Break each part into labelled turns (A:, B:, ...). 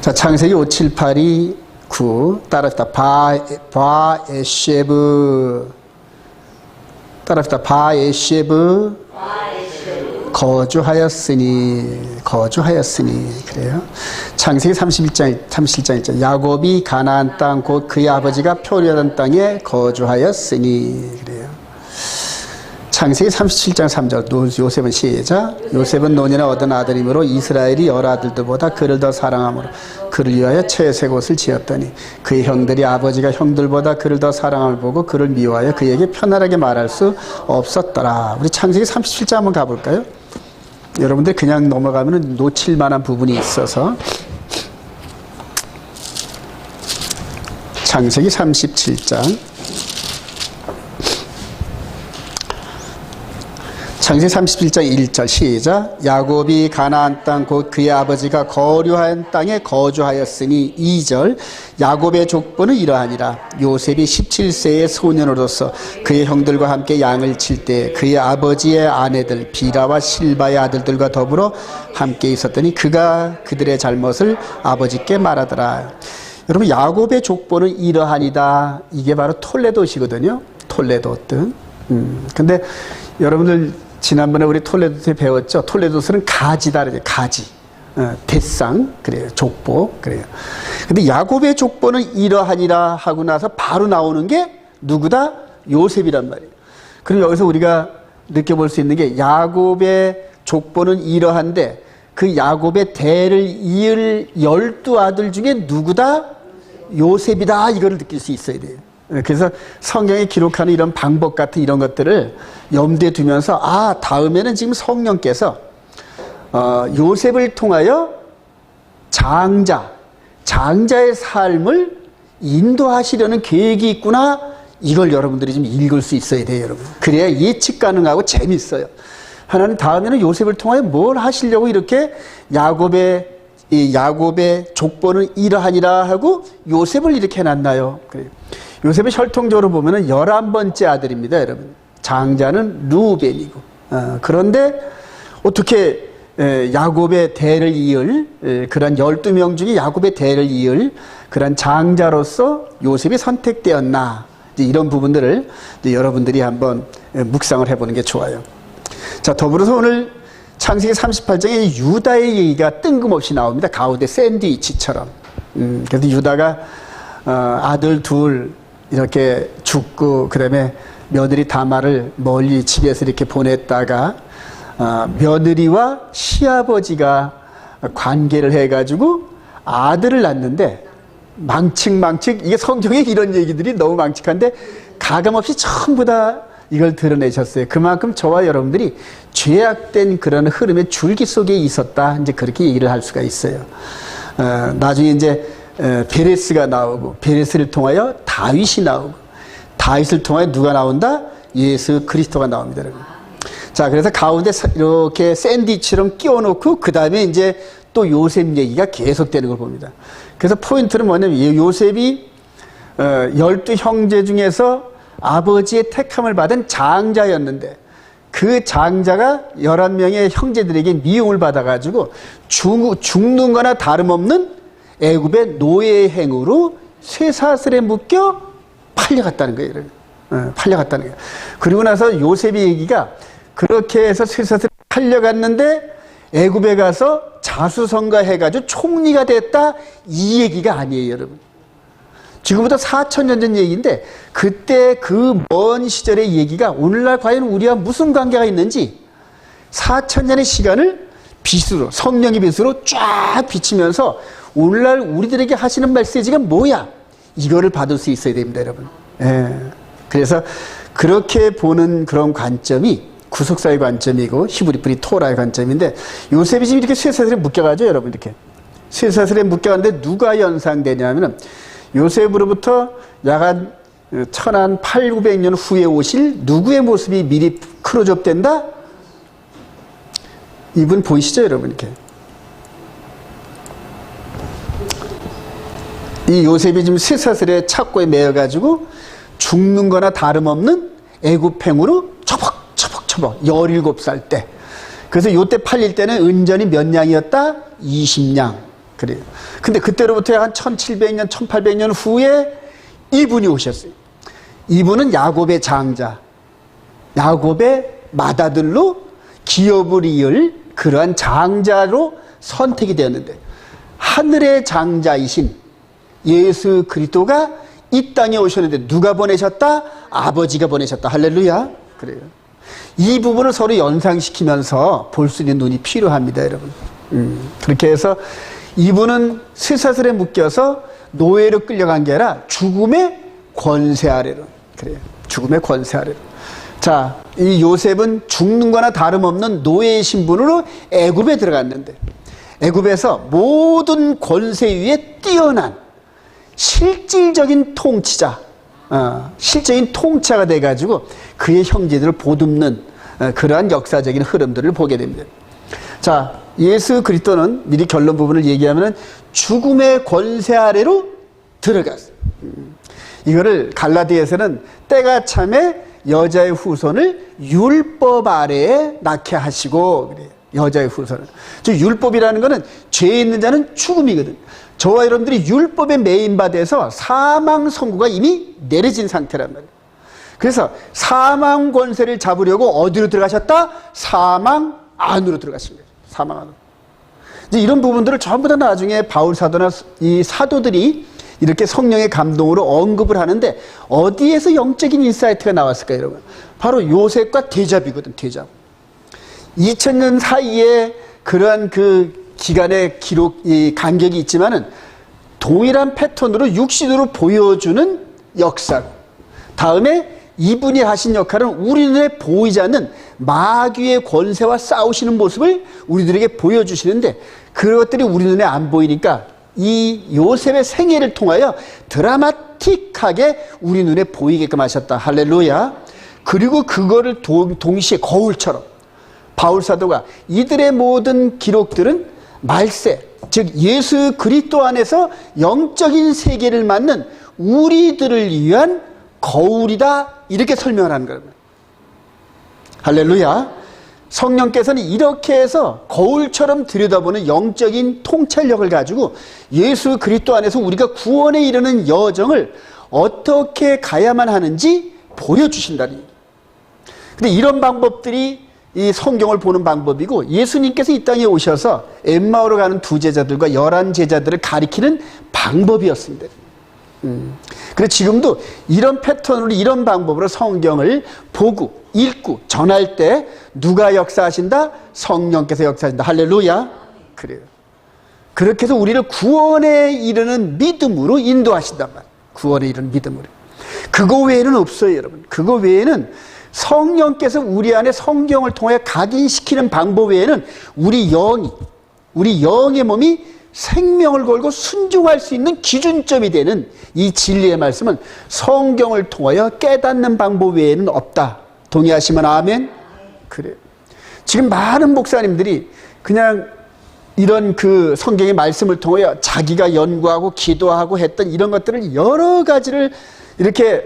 A: 자, 창세기 5, 7, 8이 9 따라합시다. 바에쉐브 따라합시다. 바에쉐브 거주하였으니 그래요. 창세기 31장 1절 야곱이 가나안 땅 곧 그의 아버지가 표류하던 땅에 거주하였으니 그래요. 창세기 37장 3절 요셉은 시작. 요셉은 노년에 얻은 아들이므로 이스라엘이 여러 아들들보다 그를 더 사랑하므로 그를 위하여 채색 옷을 지었더니 그의 형들이 아버지가 형들보다 그를 더 사랑함을 보고 그를 미워하여 그에게 편안하게 말할 수 없었더라. 우리 창세기 37장 한번 가볼까요? 여러분들 그냥 넘어가면 놓칠 만한 부분이 있어서 창세기 37장 창세기 37장 1절 시작. 야곱이 가나안 땅 곧 그의 아버지가 거류한 땅에 거주하였으니 2절 야곱의 족보는 이러하니라. 요셉이 17세의 소년으로서 그의 형들과 함께 양을 칠 때 그의 아버지의 아내들 비라와 실바의 아들들과 더불어 함께 있었더니 그가 그들의 잘못을 아버지께 말하더라. 여러분 야곱의 족보는 이러하니다. 이게 바로 톨레도시거든요. 톨레도 등. 근데 여러분들 지난번에 우리 톨레도 때 배웠죠. 톨레도스는 가지다 그래요. 가지. 대상 그래요. 족보 그래요. 근데 야곱의 족보는 이러하니라 하고 나서 바로 나오는 게 누구다? 요셉이란 말이에요. 그럼 여기서 우리가 느껴볼 수 있는 게 야곱의 족보는 이러한데 그 야곱의 대를 이을 12아들 중에 누구다? 요셉이다. 이거를 느낄 수 있어야 돼요. 그래서 성경에 기록하는 이런 방법 같은 이런 것들을 염두에 두면서 다음에는 지금 성령께서 요셉을 통하여 장자의 삶을 인도하시려는 계획이 있구나. 이걸 여러분들이 좀 읽을 수 있어야 돼요, 여러분. 그래야 예측 가능하고 재밌어요. 하나님 다음에는 요셉을 통하여 뭘 하시려고 이렇게 야곱의 족보는 이러하니라 하고 요셉을 이렇게 해놨나요? 그래요. 요셉은 혈통적으로 보면은 11번째 아들입니다, 여러분. 장자는 루벤이고. 그런데 어떻게 야곱의 대를 이을 그런 12명 중에 야곱의 대를 이을 그런 장자로서 요셉이 선택되었나. 이런 부분들을 여러분들이 한번 묵상을 해보는 게 좋아요. 자, 더불어서 오늘 창세기 38장에 유다의 얘기가 뜬금없이 나옵니다. 가운데 샌드위치처럼. 그래서 유다가 아들 둘 이렇게 죽고 그다음에 며느리 다말을 멀리 집에서 이렇게 보냈다가 며느리와 시아버지가 관계를 해가지고 아들을 낳는데 망측 이게 성경에 이런 얘기들이 너무 망측한데 가감없이 전부 다 이걸 드러내셨어요. 그만큼 저와 여러분들이 죄악된 그런 흐름의 줄기 속에 있었다. 이제 그렇게 얘기를 할 수가 있어요. 나중에 이제 베레스가 나오고 베레스를 통하여 다윗이 나오고 다윗을 통하여 누가 나온다? 예수 그리스도가 나옵니다, 여러분. 자, 그래서 가운데 이렇게 샌드위치처럼 끼워놓고 그 다음에 이제 또 요셉 얘기가 계속되는 걸 봅니다. 그래서 포인트는 뭐냐면 요셉이 12형제 중에서 아버지의 택함을 받은 장자였는데 그 장자가 11명의 형제들에게 미움을 받아가지고 죽는 거나 다름없는 애굽의 노예의 행으로 쇠사슬에 묶여 팔려갔다는 거예요. 팔려갔다는 거예요. 그리고 나서 요셉의 얘기가 그렇게 해서 쇠사슬에 팔려갔는데 애굽에 가서 자수성가해가지고 총리가 됐다. 이 얘기가 아니에요, 여러분. 지금부터 4,000년 전 얘기인데 그때 그 먼 시절의 얘기가 오늘날 과연 우리와 무슨 관계가 있는지 4,000년의 시간을 빛으로 성령의 빛으로 쫙 비치면서 오늘날 우리들에게 하시는 메시지가 뭐야? 이거를 받을 수 있어야 됩니다, 여러분. 그래서 그렇게 보는 그런 관점이 구속사의 관점이고 히브리프리 토라의 관점인데 요셉이 지금 이렇게 쇠사슬에 묶여가죠, 여러분. 이렇게 쇠사슬에 묶여갔는데 누가 연상되냐면은 요셉으로부터 약 한 1800년 후에 오실 누구의 모습이 미리 크로즈업된다? 이분 보이시죠, 여러분? 이렇게 이 요셉이 지금 쇠사슬에 착고에 매여가지고 죽는 거나 다름없는 애굽행으로 처벅 17살 때. 그래서 요때 팔릴 때는 은전이 몇 냥이었다? 20냥. 그래요. 근데 그때로부터 한 1700년, 1800년 후에 이분이 오셨어요. 이분은 야곱의 장자, 야곱의 맏아들로 기업을 이을 그러한 장자로 선택이 되었는데, 하늘의 장자이신 예수 그리스도가 이 땅에 오셨는데 누가 보내셨다? 아버지가 보내셨다. 할렐루야. 그래요. 이 부분을 서로 연상시키면서 볼 수 있는 눈이 필요합니다, 여러분. 그렇게 해서 이분은 쇠사슬에 묶여서 노예로 끌려간 게 아니라 죽음의 권세 아래로. 그래요. 죽음의 권세 아래로. 자, 이 요셉은 죽는 거나 다름없는 노예의 신분으로 애굽에 들어갔는데, 애굽에서 모든 권세 위에 뛰어난 실질적인 통치자, 실적인 통치자가 돼가지고 그의 형제들을 보듬는 그러한 역사적인 흐름들을 보게 됩니다. 자, 예수 그리스도는 미리 결론 부분을 얘기하면 죽음의 권세 아래로 들어갔어요. 이거를 갈라디아에서는 때가 참에 여자의 후손을 율법 아래에 낳게 하시고, 그래요. 여자의 후손을. 즉 율법이라는 것은 죄 있는 자는 죽음이거든. 저와 여러분들이 율법에 매인받아서 사망 선고가 이미 내려진 상태란 말이에요. 그래서 사망 권세를 잡으려고 어디로 들어가셨다? 사망 안으로 들어갔습니다. 사망 안으로. 이제 이런 부분들을 전부 다 나중에 바울 사도나 이 사도들이 이렇게 성령의 감동으로 언급을 하는데, 어디에서 영적인 인사이트가 나왔을까요, 여러분? 바로 요셉과 대잡이거든, 대잡. 2000년 사이에 그러한 그 기간의 기록, 이 간격이 있지만은 동일한 패턴으로 육신으로 보여주는 역사. 다음에 이분이 하신 역할은 우리 눈에 보이지 않는 마귀의 권세와 싸우시는 모습을 우리들에게 보여주시는데, 그것들이 우리 눈에 안 보이니까 이 요셉의 생애를 통하여 드라마틱하게 우리 눈에 보이게끔 하셨다. 할렐루야. 그리고 그거를 동시에 거울처럼 바울 사도가 이들의 모든 기록들은 말세, 즉 예수 그리스도 안에서 영적인 세계를 맞는 우리들을 위한 거울이다, 이렇게 설명을 하는 거예요. 할렐루야. 성령께서는 이렇게 해서 거울처럼 들여다보는 영적인 통찰력을 가지고 예수 그리스도 안에서 우리가 구원에 이르는 여정을 어떻게 가야만 하는지 보여주신다는 얘기예요. 근데 이런 방법들이 이 성경을 보는 방법이고, 예수님께서 이 땅에 오셔서 엠마오로 가는 두 제자들과 11 제자들을 가리키는 방법이었습니다. 그래서 지금도 이런 패턴으로, 이런 방법으로 성경을 보고 읽고 전할 때 누가 역사하신다? 성령께서 역사하신다. 할렐루야. 그래요. 그렇게 해서 우리를 구원에 이르는 믿음으로 인도하신단 말이에요. 구원에 이르는 믿음으로. 그거 외에는 없어요, 여러분. 그거 외에는 성령께서 우리 안에 성경을 통해 각인시키는 방법 외에는 우리 영의 몸이 생명을 걸고 순종할 수 있는 기준점이 되는 이 진리의 말씀은 성경을 통하여 깨닫는 방법 외에는 없다. 동의하시면 아멘? 그래요. 지금 많은 목사님들이 그냥 이런 그 성경의 말씀을 통하여 자기가 연구하고 기도하고 했던 이런 것들을 여러 가지를 이렇게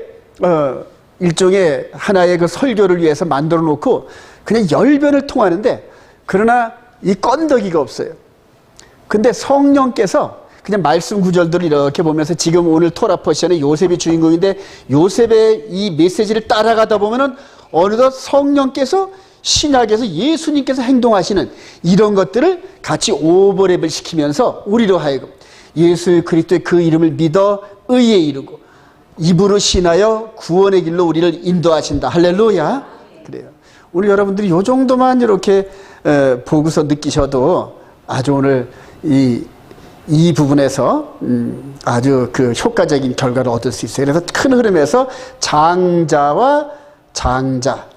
A: 일종의 하나의 그 설교를 위해서 만들어 놓고 그냥 열변을 통하는데, 그러나 이 건더기가 없어요. 근데 성령께서 그냥 말씀 구절들을 이렇게 보면서, 지금 오늘 토라 퍼시안의 요셉이 주인공인데 요셉의 이 메시지를 따라가다 보면은 어느덧 성령께서 신약에서 예수님께서 행동하시는 이런 것들을 같이 오버랩을 시키면서 우리로 하여금 예수 그리스도의 그 이름을 믿어 의에 이르고 입으로 신하여 구원의 길로 우리를 인도하신다. 할렐루야. 그래요. 오늘 여러분들이 요 정도만 이렇게 보고서 느끼셔도 아주 오늘 이 부분에서 아주 그 효과적인 결과를 얻을 수 있어요. 그래서 큰 흐름에서 장자와 장자,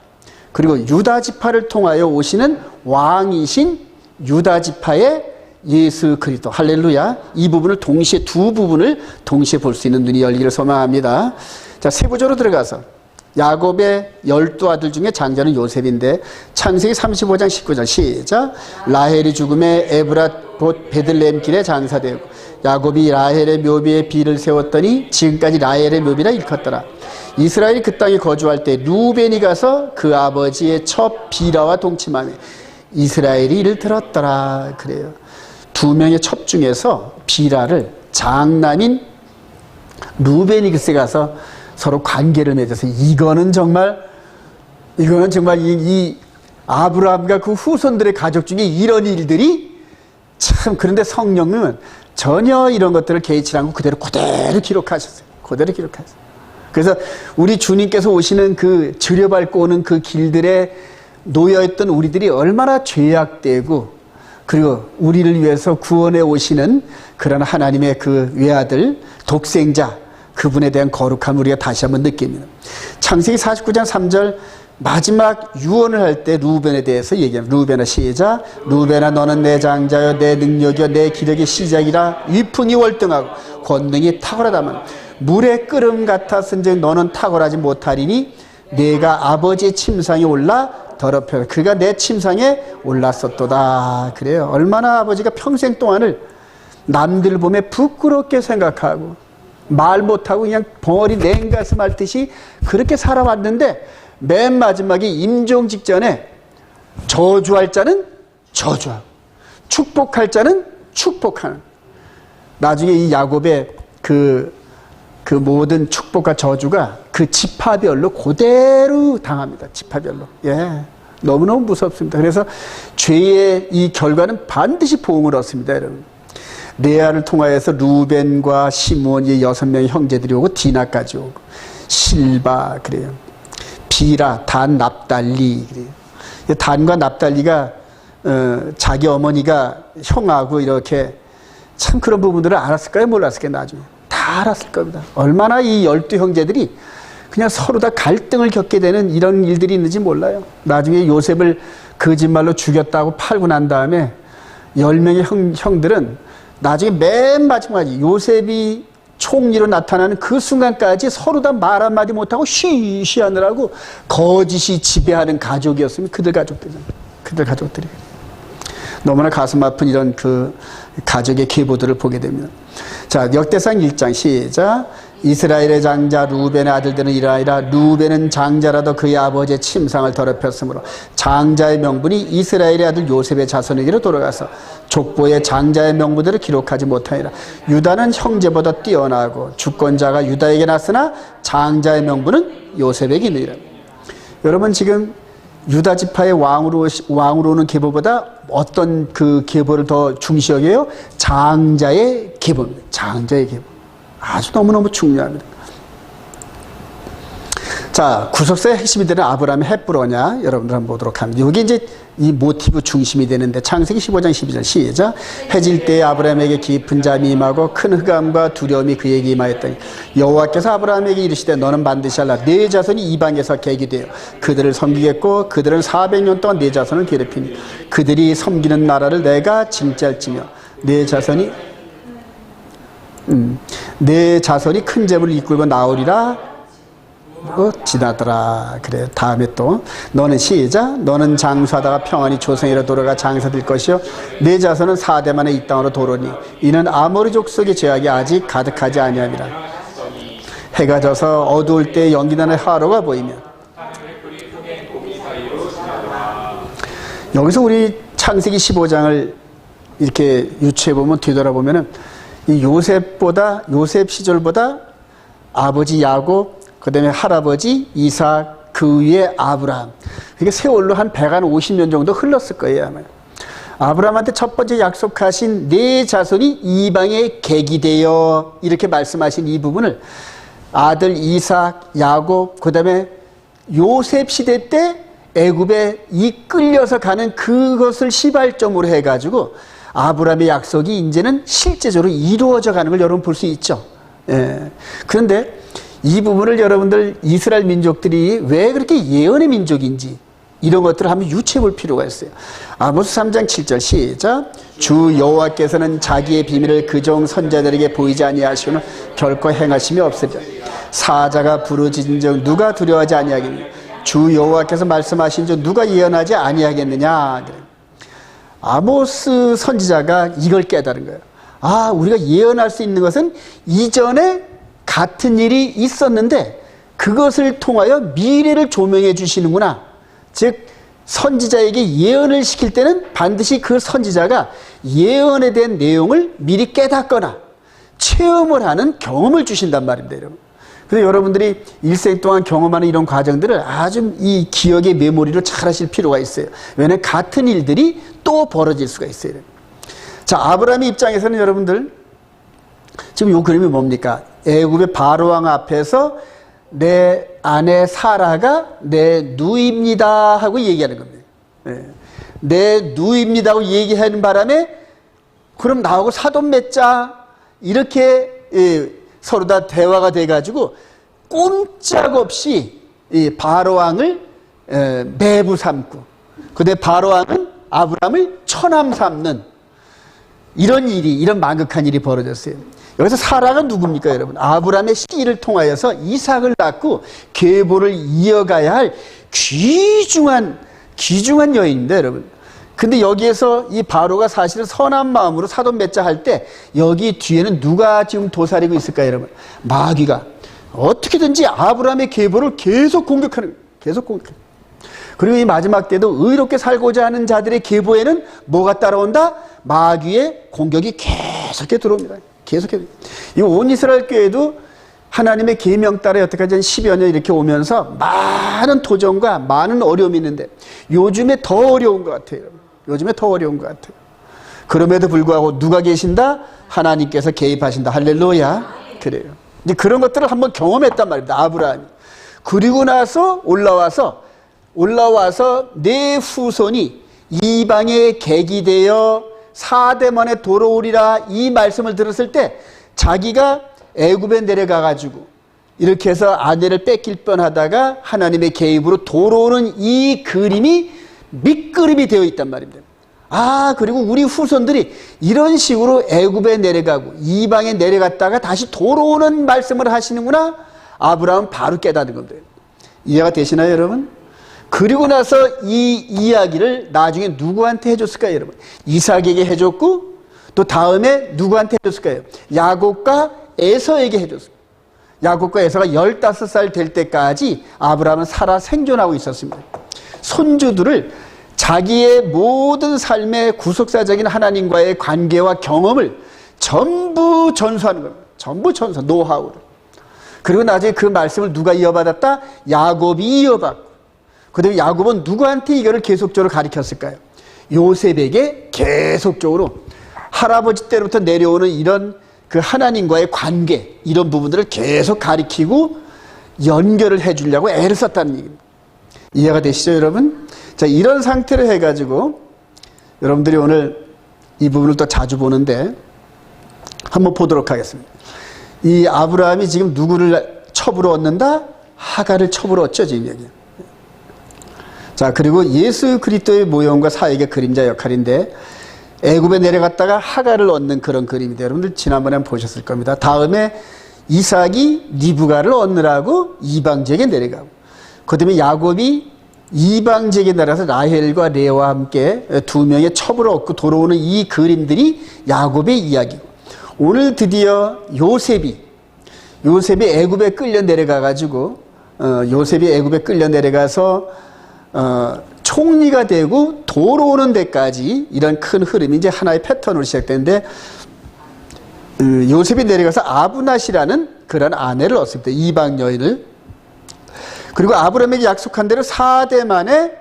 A: 그리고 유다 지파를 통하여 오시는 왕이신 유다 지파의 예수 그리스도. 할렐루야. 이 부분을 동시에, 두 부분을 동시에 볼 수 있는 눈이 열리기를 소망합니다. 자, 세부적으로 들어가서 야곱의 12아들 중에 장자는 요셉인데, 창세기 35장 19절 시작. 라헬이 죽음에 에브랏 곧 베들레헴 길에 장사되고 야곱이 라헬의 묘비에 비를 세웠더니 지금까지 라헬의 묘비라 일컫더라. 이스라엘이 그 땅에 거주할 때 루벤이 가서 그 아버지의 첩 비라와 동침하며 이스라엘이 이를 들었더라. 그래요. 두 명의 첩 중에서 비라를 장남인 루벤이 글쎄 가서 서로 관계를 맺어서 이거는 정말 이 아브라함과 그 후손들의 가족 중에 이런 일들이 참, 그런데 성령님은 전혀 이런 것들을 개의치 않고 그대로 기록하셨어요. 그대로 기록하셨어요. 그래서 우리 주님께서 오시는 그 들여밟고 오는 그 길들에 놓여있던 우리들이 얼마나 죄악되고, 그리고 우리를 위해서 구원해 오시는 그런 하나님의 그 외아들, 독생자, 그분에 대한 거룩함을 우리가 다시 한번 느낍니다. 창세기 49장 3절 마지막 유언을 할 때 루벤에 대해서 얘기합니다. 루벤아 시작. 루벤아 너는 내 장자여 내 능력이여 내 기력의 시작이라. 위풍이 월등하고 권능이 탁월하다만 물의 끓음 같았은즉 너는 탁월하지 못하리니 내가 아버지의 침상에 올라 더럽혀 그가 내 침상에 올랐었도다. 그래요. 얼마나 아버지가 평생 동안을 남들 보며 부끄럽게 생각하고 말 못하고 그냥 벙어리 냉가슴 앓듯이 그렇게 살아왔는데 맨 마지막에 임종 직전에 저주할 자는 저주하고 축복할 자는 축복하는, 나중에 이 야곱의 그 모든 축복과 저주가 그 지파별로 그대로 당합니다. 지파별로. 예. 너무너무 무섭습니다. 그래서 죄의 이 결과는 반드시 보응을 얻습니다, 여러분. 레아를 통하여서 루벤과 시므온의 6명의 형제들이 오고 디나까지 오고 실바 그래요. 비라, 단, 납달리 그래요. 단과 납달리가 자기 어머니가 형하고 이렇게 참 그런 부분들을 알았을까요? 몰랐을까요? 나중에 다 알았을 겁니다. 얼마나 이 12형제들이 그냥 서로 다 갈등을 겪게 되는 이런 일들이 있는지 몰라요. 나중에 요셉을 거짓말로 죽였다고 팔고 난 다음에 10명의 형들은 나중에 맨 마지막에 요셉이 총리로 나타나는 그 순간까지 서로 다 말 한마디 못하고 쉬쉬하느라고 거짓이 지배하는 가족이었으면 그들 가족들이잖아요. 그들 가족들이. 너무나 가슴 아픈 이런 그 가족의 계보들을 보게 됩니다. 자, 역대상 1장 시작. 이스라엘의 장자 루벤의 아들들은 이러하리라. 루벤은 장자라도 그의 아버지의 침상을 더럽혔으므로 장자의 명분이 이스라엘의 아들 요셉의 자손에게로 돌아가서 족보의 장자의 명분들을 기록하지 못하니라. 유다는 형제보다 뛰어나고 주권자가 유다에게 났으나 장자의 명분은 요셉에게 있느니라. 여러분 지금 유다 지파의 왕으로 오는 계보보다 어떤 그 계보를 더 중시 여겨요? 장자의 계보입니다. 장자의 계보. 아주 너무너무 중요합니다. 자, 구속사의 핵심이 되는 아브라함의 헷불어냐? 여러분들 한번 보도록 합니다. 여기 이제 이 모티브 중심이 되는데 창세기 15장 12절 시작. 해질 때에 아브라함에게 깊은 잠이 임하고 큰 흑암과 두려움이 그에게 임하였더니 여호와께서 아브라함에게 이르시되 너는 반드시 알라. 네 자손이 이방에서 객이 되어 그들을 섬기겠고 그들은 400년 동안 네 자손을 괴롭히니 그들이 섬기는 나라를 내가 징짤지며 네 자손이 큰 재물을 이끌고 나오리라. 지나더라. 그래. 다음에 또 너는 시작. 너는 장수하다가 평안히 조성이라 돌아가 장사될 것이요 네 자손은 4대 만에 이 땅으로 도로니 이는 아모리 족속의 죄악이 아직 가득하지 아니함이라. 해가 져서 어두울 때 연기나는 하루가 보이며. 여기서 우리 창세기 15장을 이렇게 유추해보면 뒤돌아보면은 이 요셉 시절보다 아버지 야곱, 그 다음에 할아버지 이삭, 그 위에 아브라함. 그게 세월로 한 150년 정도 흘렀을 거예요, 아마. 아브라함한테 첫 번째 약속하신 네 자손이 이방의 객이 되어 이렇게 말씀하신 이 부분을 아들 이삭, 야곱, 그 다음에 요셉 시대 때 애굽에 이끌려서 가는 그것을 시발점으로 해가지고 아브라함의 약속이 이제는 실제적으로 이루어져 가는 걸 여러분 볼 수 있죠. 예. 그런데 이 부분을 여러분들 이스라엘 민족들이 왜 그렇게 예언의 민족인지 이런 것들을 한번 유추해 볼 필요가 있어요. 아모스 3장 7절 시작. 주 여호와께서는 자기의 비밀을 그종 선자들에게 보이지 아니하시오는 결코 행하심이 없으리라. 사자가 부르짖은즉 누가 두려워하지 아니하겠느냐. 주 여호와께서 말씀하신즉 누가 예언하지 아니하겠느냐. 아모스 선지자가 이걸 깨달은 거예요. 아, 우리가 예언할 수 있는 것은 이전에 같은 일이 있었는데 그것을 통하여 미래를 조명해 주시는구나. 즉 선지자에게 예언을 시킬 때는 반드시 그 선지자가 예언에 대한 내용을 미리 깨닫거나 체험을 하는 경험을 주신단 말입니다, 여러분. 그래서 여러분들이 일생 동안 경험하는 이런 과정들을 아주 이 기억의 메모리로 잘 하실 필요가 있어요. 왜냐하면 같은 일들이 또 벌어질 수가 있어요. 자, 아브라함의 입장에서는 여러분들 지금 이 그림이 뭡니까? 애굽의 바로왕 앞에서 내 아내 사라가 내 누이입니다 하고 얘기하는 겁니다. 내 누이입니다 하고 얘기하는 바람에 그럼 나하고 사돈 맺자 이렇게 서로 다 대화가 돼가지고 꼼짝없이 이 바로왕을 매부 삼고 그때 바로왕은 아브라함을 처남 삼는 이런 망극한 일이 벌어졌어요. 여기서 사라가 누굽니까, 여러분? 아브라함의 씨를 통하여서 이삭을 낳고 계보를 이어가야 할 귀중한 여인입니다, 여러분. 근데 여기에서 이 바로가 사실은 선한 마음으로 사돈 맺자 할 때 여기 뒤에는 누가 지금 도사리고 있을까요, 여러분? 마귀가 어떻게든지 아브라함의 계보를 계속 공격하는 거예요. 계속 공격해요. 그리고 이 마지막 때도 의롭게 살고자 하는 자들의 계보에는 뭐가 따라온다? 마귀의 공격이 계속해 들어옵니다. 계속해. 이 온 이스라엘 교회도 하나님의 계명 따라 여태까지 한 10여 년 이렇게 오면서 많은 도전과 많은 어려움이 있는데 요즘에 더 어려운 것 같아요. 요즘에 더 어려운 것 같아요. 그럼에도 불구하고 누가 계신다? 하나님께서 개입하신다. 할렐루야. 그래요. 이제 그런 것들을 한번 경험했단 말입니다. 아브라함이. 그리고 나서 올라와서 내 후손이 이방의 객이 되어 사대만에 돌아오리라 이 말씀을 들었을 때 자기가 애굽에 내려가가지고 이렇게 해서 아내를 뺏길 뻔하다가 하나님의 개입으로 돌아오는 이 그림이 밑그림이 되어 있단 말입니다. 아, 그리고 우리 후손들이 이런 식으로 애굽에 내려가고 이방에 내려갔다가 다시 돌아오는 말씀을 하시는구나. 아브라함은 바로 깨닫는 겁니다. 이해가 되시나요, 여러분? 그리고 나서 이 이야기를 나중에 누구한테 해줬을까요, 여러분? 이삭에게 해줬고 또 다음에 누구한테 해줬을까요? 야곱과 에서에게 해줬습니다. 야곱과 에서가 15살 될 때까지 아브라함은 살아 생존하고 있었습니다. 손주들을 자기의 모든 삶의 구속사적인 하나님과의 관계와 경험을 전부 전수하는 겁니다. 전부 전수, 노하우를. 그리고 나중에 그 말씀을 누가 이어받았다? 야곱이 이어받고 그 다음에 야곱은 누구한테 이거를 계속적으로 가르쳤을까요? 요셉에게 계속적으로 할아버지 때부터 내려오는 이런 그 하나님과의 관계 이런 부분들을 계속 가르치고 연결을 해주려고 애를 썼다는 얘기입니다. 이해가 되시죠, 여러분? 자, 이런 상태로 해가지고 여러분들이 오늘 이 부분을 또 자주 보는데 한번 보도록 하겠습니다. 이 아브라함이 지금 누구를 첩으로 얻는다? 하갈을 첩으로 얻죠, 지금 여기. 자, 그리고 예수 그리스도의 모형과 사역의 그림자 역할인데 애굽에 내려갔다가 하갈을 얻는 그런 그림인데 여러분들 지난번에 한번 보셨을 겁니다. 다음에 이삭이 리브가를 얻느라고 이방 지역에 내려가고 그 다음에 야곱이 이방 지역에 내려가서 라헬과 레아와 함께 두 명의 첩을 얻고 돌아오는 이 그림들이 야곱의 이야기고 오늘 드디어 요셉이 애굽에 끌려 내려가가지고 요셉이 애굽에 끌려 내려가서 총리가 되고 돌아오는 데까지 이런 큰 흐름이 이제 하나의 패턴으로 시작되는데 요셉이 내려가서 아브낫이라는 그런 아내를 얻습니다. 이방 여인을. 그리고 아브라함에게 약속한 대로 4대 만에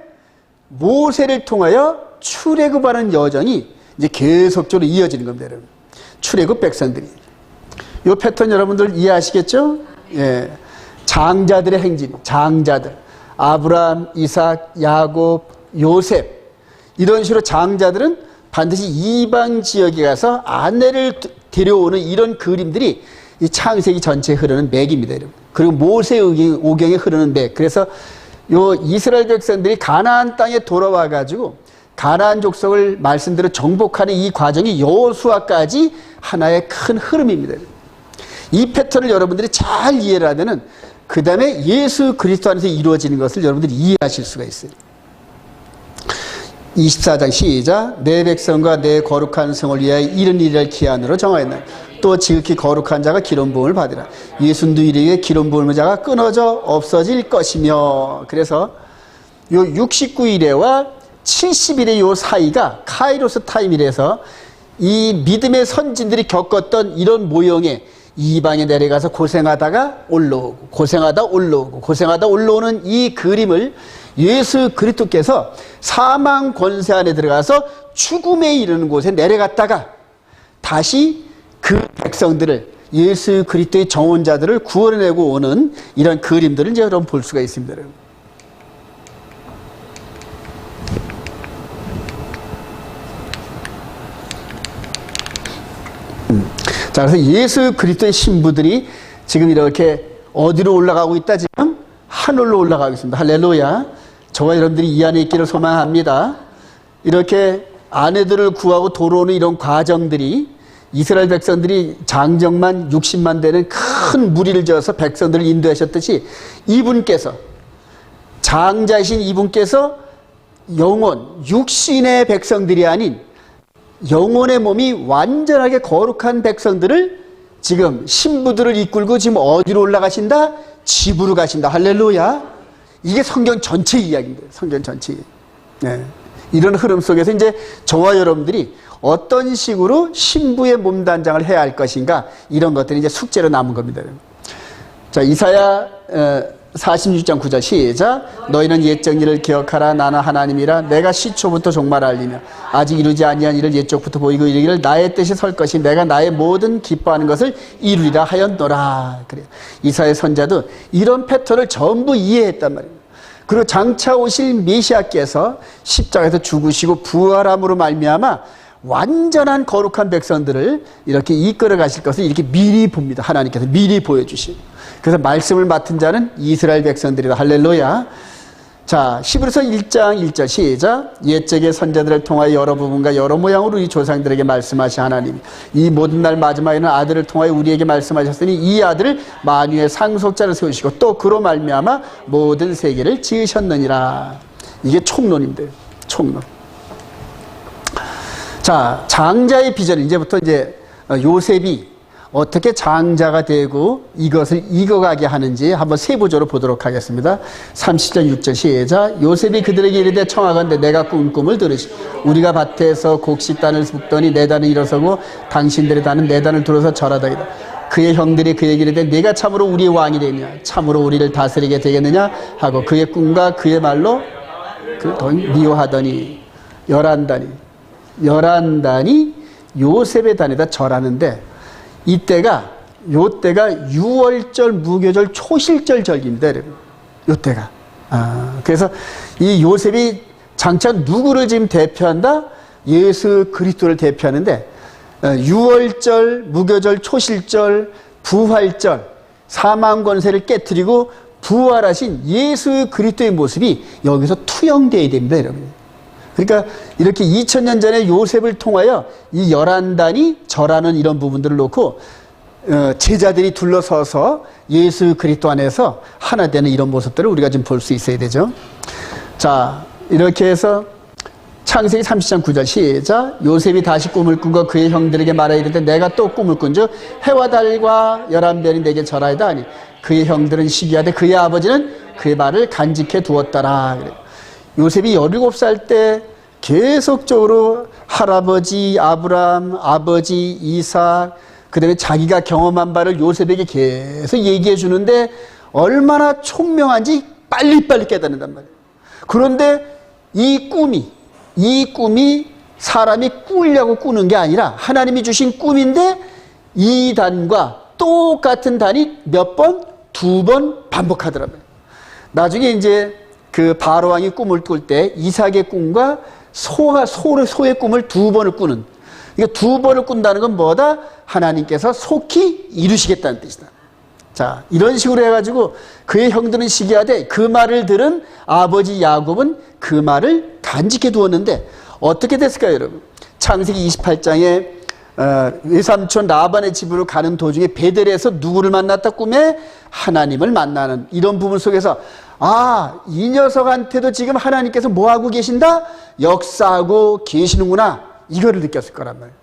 A: 모세를 통하여 출애굽하는 여정이 이제 계속적으로 이어지는 겁니다. 여러분. 출애굽 백성들이. 이 패턴 여러분들 이해하시겠죠? 예. 장자들의 행진, 장자들. 아브라함, 이삭, 야곱, 요셉 이런 식으로 장자들은 반드시 이방 지역에 가서 아내를 데려오는 이런 그림들이 이 창세기 전체에 흐르는 맥입니다. 여러분. 그리고 모세오경에 흐르는 맥. 그래서 요 이스라엘 백성들이 가나안 땅에 돌아와 가지고 가나안 족속을 말씀대로 정복하는 이 과정이 여호수아까지 하나의 큰 흐름입니다. 이 패턴을 여러분들이 잘 이해를 하면은 그 다음에 예수 그리스도 안에서 이루어지는 것을 여러분들이 이해하실 수가 있어요. 24장 시작. 내 백성과 내 거룩한 성을 위하여 이른 일을 기한으로 정하였나. 또 지극히 거룩한 자가 기름 부음을 받으라. 예수도 이르기에 기름 부음의 자가 끊어져 없어질 것이며. 그래서 요 69일에와 70일의 요 사이가 카이로스 타임이라서 이 믿음의 선진들이 겪었던 이런 모형에 이방에 내려가서 고생하다가 올라오고 고생하다 올라오고 고생하다 올라오는 이 그림을 예수 그리스도께서 사망 권세 안에 들어가서 죽음에 이르는 곳에 내려갔다가 다시 그 백성들을 예수 그리스도의 정혼자들을 구원해내고 오는 이런 그림들을 이제 여러분 볼 수가 있습니다. 자, 그래서 예수 그리스도의 신부들이 지금 이렇게 어디로 올라가고 있다? 지금 하늘로 올라가고 있습니다. 할렐루야. 저와 여러분들이 이 안에 있기를 소망합니다. 이렇게 아내들을 구하고 돌아오는 이런 과정들이 이스라엘 백성들이 장정만 60만 되는 큰 무리를 지어서 백성들을 인도하셨듯이 이분께서 장자이신 이분께서 영혼, 육신의 백성들이 아닌 영혼의 몸이 완전하게 거룩한 백성들을 지금 신부들을 이끌고 지금 어디로 올라가신다? 집으로 가신다. 할렐루야. 이게 성경 전체 이야기입니다. 성경 전체 이야기. 네. 이런 흐름 속에서 이제 저와 여러분들이 어떤 식으로 신부의 몸단장을 해야 할 것인가, 이런 것들이 이제 숙제로 남은 겁니다. 자, 이사야 46장 9절 시작. 너희는 옛적 일을 기억하라. 나는 하나님이라. 내가 시초부터 종말을 알리며 아직 이루지 아니한 일을 옛적부터 보이고 이르기를 나의 뜻이 설 것이 내가 나의 모든 기뻐하는 것을 이루리라 하였노라. 그래요. 이사야 선자도 이런 패턴을 전부 이해했단 말이에요. 그리고 장차 오실 메시아께서 십자가에서 죽으시고 부활함으로 말미암아 완전한 거룩한 백성들을 이렇게 이끌어 가실 것을 이렇게 미리 봅니다. 하나님께서 미리 보여주시고. 그래서 말씀을 맡은 자는 이스라엘 백성들이다. 할렐루야. 자, 히브리서 1장 1절 시작. 옛적의 선자들을 통하여 여러 부분과 여러 모양으로 우리 조상들에게 말씀하신 하나님, 이 모든 날 마지막에는 아들을 통하여 우리에게 말씀하셨으니 이 아들을 만유의 상속자를 세우시고 또 그로 말미암아 모든 세계를 지으셨느니라. 이게 총론입니다. 총론. 자, 장자의 비전, 이제부터 이제 요셉이 어떻게 장자가 되고 이것을 이겨가게 하는지 한번 세부적으로 보도록 하겠습니다. 30장 6절 시작. 요셉이 그들에게 이르되 청하건대 내가 꾼 꿈을 들으시오. 우리가 밭에서 곡식단을 붓더니 내 단은 일어서고 당신들의 단은 내 단을 들어서 절하더이다. 그의 형들이 그에게 이르되 네가 참으로 우리의 왕이 되느냐, 참으로 우리를 다스리게 되겠느냐 하고 그의 꿈과 그의 말로 그 더 미워하더니 11단이 요셉의 단에다 절하는데, 이때가 요때가 유월절 무교절 초실절 절기입니다. 요때가. 그래서 이 요셉이 장차 누구를 지금 대표한다? 예수 그리스도를 대표하는데, 유월절 무교절 초실절 부활절 사망 권세를 깨뜨리고 부활하신 예수 그리스도의 모습이 여기서 투영되어야 됩니다, 여러분. 그러니까 이렇게 2000년 전에 요셉을 통하여 이 11단이 절하는 이런 부분들을 놓고 제자들이 둘러서서 예수 그리스도 안에서 하나 되는 이런 모습들을 우리가 좀 볼 수 있어야 되죠. 자, 이렇게 해서 창세기 30장 9절 시작. 요셉이 다시 꿈을 꾸고 그의 형들에게 말하 이르되 내가 또 꿈을 꾼즉 해와 달과 11별이 내게 절하이다 하니 그의 형들은 시기하되 그의 아버지는 그의 말을 간직해 두었더라. 그래. 요셉이 17살 때 계속적으로 할아버지 아브람, 아버지 이삭, 그 다음에 자기가 경험한 바를 요셉에게 계속 얘기해 주는데 얼마나 총명한지 빨리빨리 깨닫는단 말이에요. 그런데 이 꿈이 사람이 꾸려고 꾸는 게 아니라 하나님이 주신 꿈인데 이 단과 똑같은 단이 몇 번? 2번 반복하더라고요. 나중에 이제 그 바로왕이 꿈을 꿀 때 이삭의 꿈과 소의 꿈을 2번을 꾸는. 그러니까 2번을 꾼다는 건 뭐다? 하나님께서 속히 이루시겠다는 뜻이다. 자, 이런 식으로 해가지고 그의 형들은 시기하되 그 말을 들은 아버지 야곱은 그 말을 간직해 두었는데 어떻게 됐을까요, 여러분? 창세기 28장에 외삼촌 라반의 집으로 가는 도중에 베델에서 누구를 만났다? 꿈에 하나님을 만나는 이런 부분 속에서 이 녀석한테도 지금 하나님께서 뭐하고 계신다? 역사하고 계시는구나. 이거를 느꼈을 거란 말이에요.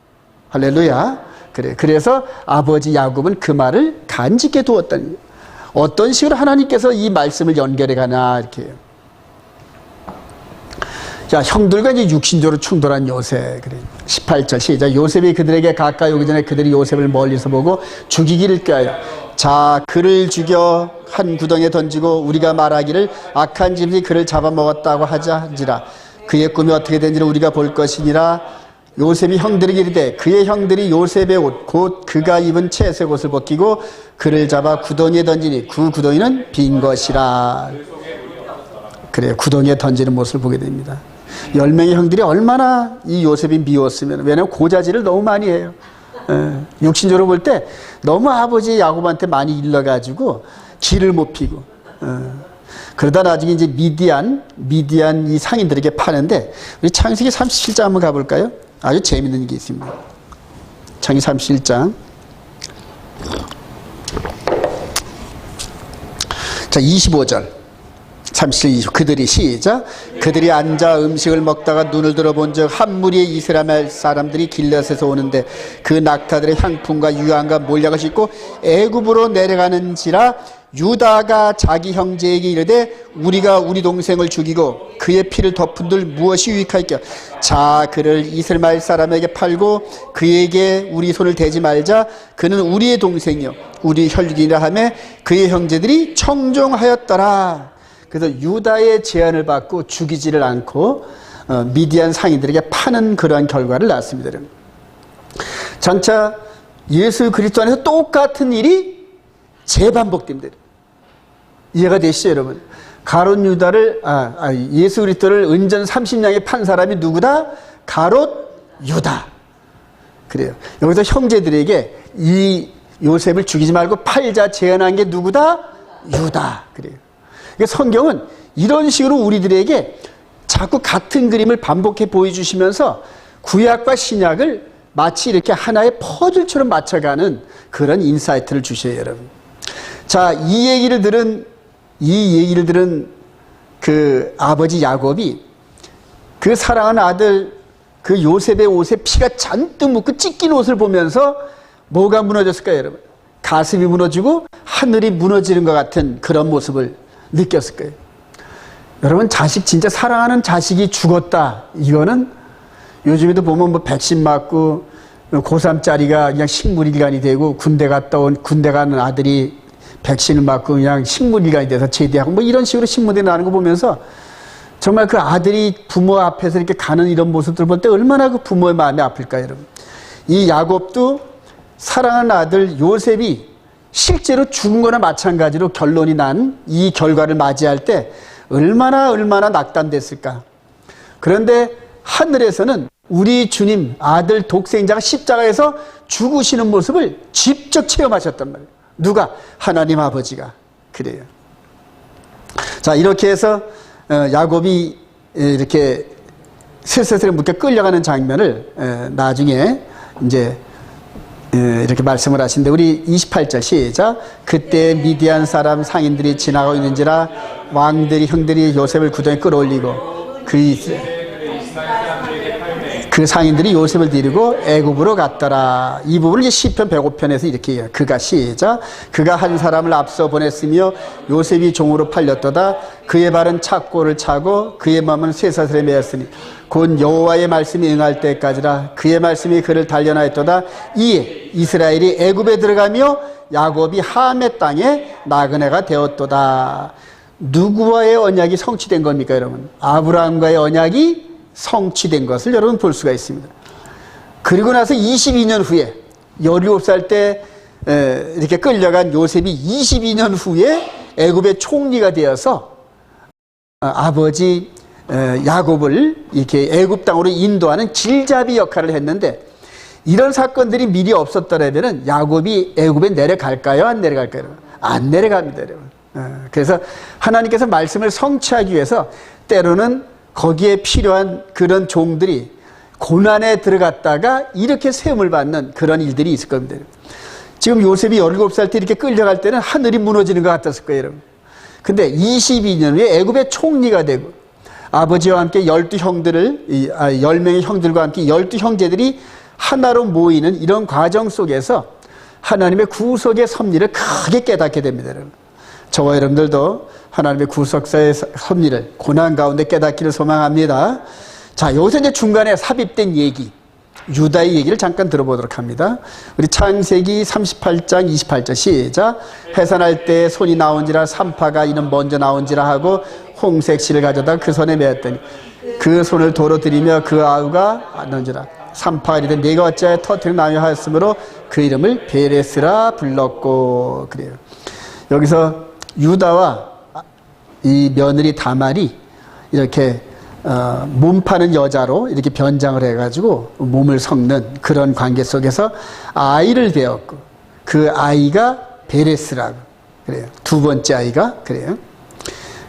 A: 할렐루야. 그래. 그래서 아버지 야곱은 그 말을 간직해 두었다는 거예요. 어떤 식으로 하나님께서 이 말씀을 연결해 가나, 이렇게 해요. 자, 형들과 이제 육신적으로 충돌한 요셉. 그래. 18절 시작. 요셉이 그들에게 가까이 오기 전에 그들이 요셉을 멀리서 보고 죽이기를 꾀하여 자, 그를 죽여 한 구덩이에 던지고 우리가 말하기를 악한 짐승이 그를 잡아먹었다고 하자니라. 그의 꿈이 어떻게 된지를 우리가 볼 것이니라. 요셉이 형들에게 이르되 그의 형들이 요셉의 옷 곧 그가 입은 채색 옷을 벗기고 그를 잡아 구덩이에 던지니 그 구덩이는 빈 것이라. 그래요. 구덩이에 던지는 모습을 보게 됩니다. 10명의 형들이 얼마나 이 요셉이 미웠으면, 왜냐하면 고자질을 너무 많이 해요. 육신적으로 볼 때 너무 아버지 야곱한테 많이 일러가지고 기를 못 피고, 그러다 나중에 이제 미디안 이 상인들에게 파는데, 우리 창세기 37장 한번 가볼까요? 아주 재밌는 게 있습니다. 창세기 37장. 자, 25절. 37, 그들이 시작. 그들이 앉아 음식을 먹다가 눈을 들어본즉 한 무리의 이스라엘 사람들이 길앗에서 오는데 그 낙타들의 향품과 유황과 몰약을 싣고 애굽으로 내려가는지라. 유다가 자기 형제에게 이르되 우리가 우리 동생을 죽이고 그의 피를 덮은들 무엇이 유익할까? 자, 그를 이스라엘 사람에게 팔고 그에게 우리 손을 대지 말자. 그는 우리의 동생이요 우리 혈육이라 하며 그의 형제들이 청종하였더라. 그래서 유다의 제안을 받고 죽이지를 않고 미디안 상인들에게 파는 그러한 결과를 낳았습니다. 장차 예수 그리스도 안에서 똑같은 일이 재반복됩니다. 이해가 되시죠, 여러분? 가롯 유다를 예수 그리스도를 은전 30냥에 판 사람이 누구다? 가롯 유다. 그래요. 여기서 형제들에게 이 요셉을 죽이지 말고 팔자 제안한 게 누구다? 유다. 그래요. 그러니까 성경은 이런 식으로 우리들에게 자꾸 같은 그림을 반복해 보여주시면서 구약과 신약을 마치 이렇게 하나의 퍼즐처럼 맞춰가는 그런 인사이트를 주셔요, 여러분. 자, 이 얘기를 들은 그 아버지 야곱이 그 사랑하는 아들 그 요셉의 옷에 피가 잔뜩 묻고 찢긴 옷을 보면서 뭐가 무너졌을까요, 여러분? 가슴이 무너지고 하늘이 무너지는 것 같은 그런 모습을 느꼈을 거예요. 여러분, 진짜 사랑하는 자식이 죽었다. 이거는 요즘에도 보면 뭐 백신 맞고 고3짜리가 그냥 식물일간이 되고 군대 가는 아들이 백신을 맞고 그냥 식물일간이 돼서 제대하고 뭐 이런 식으로 신문에 나는 거 보면서 정말 그 아들이 부모 앞에서 이렇게 가는 이런 모습들 볼 때 얼마나 그 부모의 마음이 아플까요, 여러분? 이 야곱도 사랑하는 아들 요셉이 실제로 죽은 거나 마찬가지로 결론이 난 이 결과를 맞이할 때 얼마나 낙담됐을까. 그런데 하늘에서는 우리 주님 아들 독생자가 십자가에서 죽으시는 모습을 직접 체험하셨단 말이에요. 누가? 하나님 아버지가. 그래요. 자, 이렇게 해서 야곱이 이렇게 쇠쇠쇠 묶여 끌려가는 장면을 나중에 이제 이렇게 말씀을 하신데, 우리 28절 시작. 그때 미디안 사람 상인들이 지나가고 있는지라 왕들이 형들이 요셉을 구덩이에 끌어올리고 그 상인들이 요셉을 데리고 애굽으로 갔더라. 이 부분을 이제 시편 105편에서 이렇게 해요. 그가 시작. 그가 한 사람을 앞서 보냈으며 요셉이 종으로 팔렸도다. 그의 발은 착고를 차고 그의 마음은 쇠사슬에 매였으니 곧 여호와의 말씀이 응할 때까지라. 그의 말씀이 그를 단련하였도다. 이에 이스라엘이 애굽에 들어가며 야곱이 함의 땅에 나그네가 되었도다. 누구와의 언약이 성취된 겁니까, 여러분? 아브라함과의 언약이 성취된 것을 여러분 볼 수가 있습니다. 그리고 나서 22년 후에 17살 때 이렇게 끌려간 요셉이 22년 후에 애굽의 총리가 되어서 아버지 야곱을 이렇게 애굽 땅으로 인도하는 길잡이 역할을 했는데, 이런 사건들이 미리 없었더라면 야곱이 애굽에 내려갈까요? 안 내려갈까요? 안 내려갑니다, 여러분. 그래서 하나님께서 말씀을 성취하기 위해서 때로는 거기에 필요한 그런 종들이 고난에 들어갔다가 이렇게 세움을 받는 그런 일들이 있을 겁니다. 지금 요셉이 17살 때 이렇게 끌려갈 때는 하늘이 무너지는 것 같았을 거예요, 여러분. 근데 22년 후에 애굽의 총리가 되고 아버지와 함께 10명의 형들과 함께 12형제들이 하나로 모이는 이런 과정 속에서 하나님의 구속의 섭리를 크게 깨닫게 됩니다, 여러분. 저와 여러분들도 하나님의 구속사의 섭리를 고난 가운데 깨닫기를 소망합니다. 자, 여기서 이제 중간에 삽입된 얘기, 유다의 얘기를 잠깐 들어보도록 합니다. 우리 창세기 38장 28절 시작. 해산할 때 손이 나온지라 산파가 이는 먼저 나온지라 하고 홍색 실을 가져다 그 손에 메었더니 그 손을 도로 들이며 그 아우가 안 던지라. 산파가 이르되 내가 어찌하여 터뜨려 나며 하였으므로 그 이름을 베레스라 불렀고. 그래요. 여기서 유다와 이 며느리 다말이 이렇게 몸 파는 여자로 이렇게 변장을 해가지고 몸을 섞는 그런 관계 속에서 아이를 배웠고 그 아이가 베레스라고 그래요. 두 번째 아이가 그래요.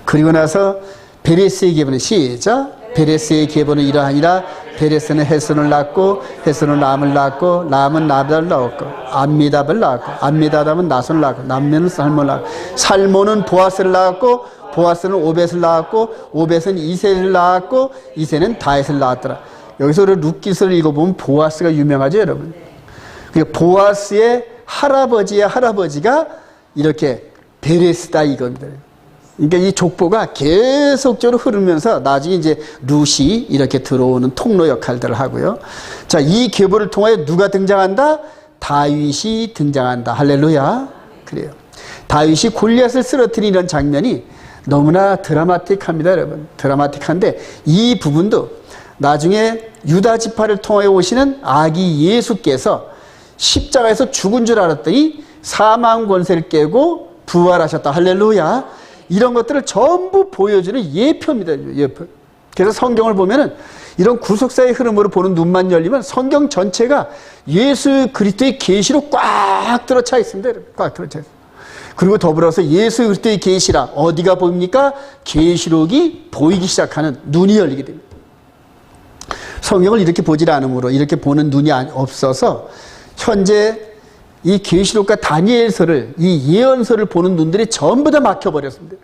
A: 그리고 나서 베레스의 계보는 시작. 베레스의 계보는 이러하니라. 베레스는 헤손을 낳고 헤손은 람을 낳고 람은 나답을 낳았고 암미답을 낳았고 암미다답은 나손을 낳고 남면은 살몬을 낳고 살몬은 보아스를 낳았고 보아스는 오벳을 낳았고 오벳은 이세를 낳았고 이세는 다윗을 낳았더라. 여기서 우리 룻기서를 읽어보면 보아스가 유명하죠, 여러분. 보아스의 할아버지의 할아버지가 이렇게 베레스다 이겁니다. 그러니까 이 족보가 계속적으로 흐르면서 나중에 이제 룻이 이렇게 들어오는 통로 역할들을 하고요. 자, 이 계보를 통하여 누가 등장한다? 다윗이 등장한다. 할렐루야. 그래요. 다윗이 골리앗을 쓰러뜨리는 장면이 너무나 드라마틱합니다, 여러분. 드라마틱한데 이 부분도 나중에 유다 지파를 통하여 오시는 아기 예수께서 십자가에서 죽은 줄 알았더니 사망 권세를 깨고 부활하셨다. 할렐루야. 이런 것들을 전부 보여주는 예표입니다. 예표. 그래서 성경을 보면은 이런 구속사의 흐름으로 보는 눈만 열리면 성경 전체가 예수 그리스도의 계시로 꽉 들어차 있습니다. 여러분. 꽉 들어차 있습니다. 그리고 더불어서 예수 그리스도의 계시라 어디가 보입니까? 계시록이 보이기 시작하는 눈이 열리게 됩니다. 성경을 이렇게 보질 않으므로 이렇게 보는 눈이 없어서 현재 이 계시록과 다니엘서를 이 예언서를 보는 눈들이 전부 다 막혀버렸습니다.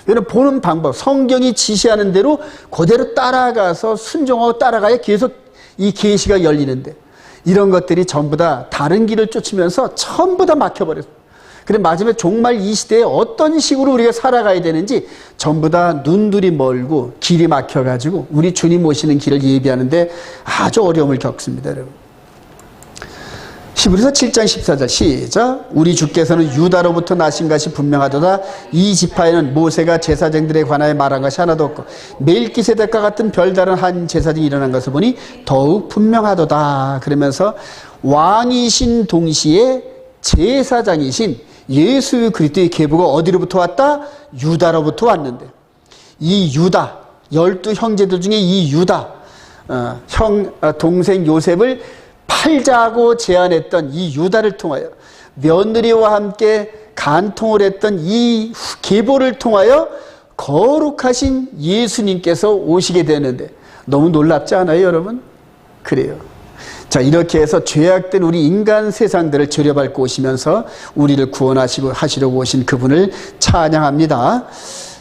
A: 왜냐하면 보는 방법, 성경이 지시하는 대로 그대로 따라가서 순종하고 따라가야 계속 이 계시가 열리는데 이런 것들이 전부 다 다른 길을 쫓으면서 전부 다 막혀버렸습니다. 그래 마지막에 종말 이 시대에 어떤 식으로 우리가 살아가야 되는지 전부 다 눈들이 멀고 길이 막혀가지고 우리 주님 오시는 길을 예비하는데 아주 어려움을 겪습니다, 여러분. 히브리서 7장 14절 시작. 우리 주께서는 유다로부터 나신 것이 분명하도다. 이 지파에는 모세가 제사장들에 관하여 말한 것이 하나도 없고 멜기세덱과 같은 별다른 한 제사장이 일어난 것을 보니 더욱 분명하도다. 그러면서 왕이신 동시에 제사장이신 예수 그리스도의 계보가 어디로부터 왔다? 유다로부터 왔는데 이 유다 12 형제들 중에 이 유다 동생 요셉을 팔자고 제안했던 이 유다를 통하여 며느리와 함께 간통을 했던 이 계보를 통하여 거룩하신 예수님께서 오시게 되는데 너무 놀랍지 않아요, 여러분? 그래요. 자, 이렇게 해서 죄악된 우리 인간 세상들을 죄려밟고 오시면서 우리를 구원하시고 하시려고 오신 그분을 찬양합니다.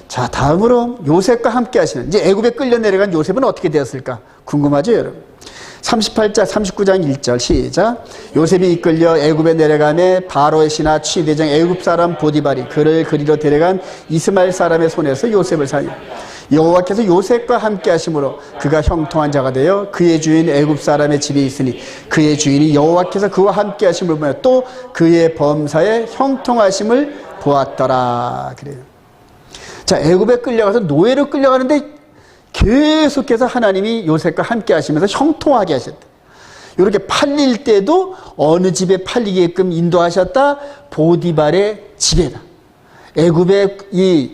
A: 자, 다음으로 요셉과 함께 하시는 이제 애굽에 끌려 내려간 요셉은 어떻게 되었을까? 궁금하죠, 여러분? 38장 39장 1절 시작. 요셉이 이끌려 애굽에 내려가매 바로의 신하 취대장 애굽 사람 보디발이 그를 그리로 데려간 이스마엘 사람의 손에서 요셉을 살려 여호와께서 요셉과 함께 하심으로 그가 형통한 자가 되어 그의 주인 애굽 사람의 집에 있으니 그의 주인이 여호와께서 그와 함께 하심을 보며 또 그의 범사에 형통하심을 보았더라. 그래요. 자, 애굽에 끌려가서 노예로 끌려가는데 계속해서 하나님이 요셉과 함께 하시면서 형통하게 하셨다. 이렇게 팔릴 때도 어느 집에 팔리게끔 인도하셨다? 보디발의 집에다. 애굽의 이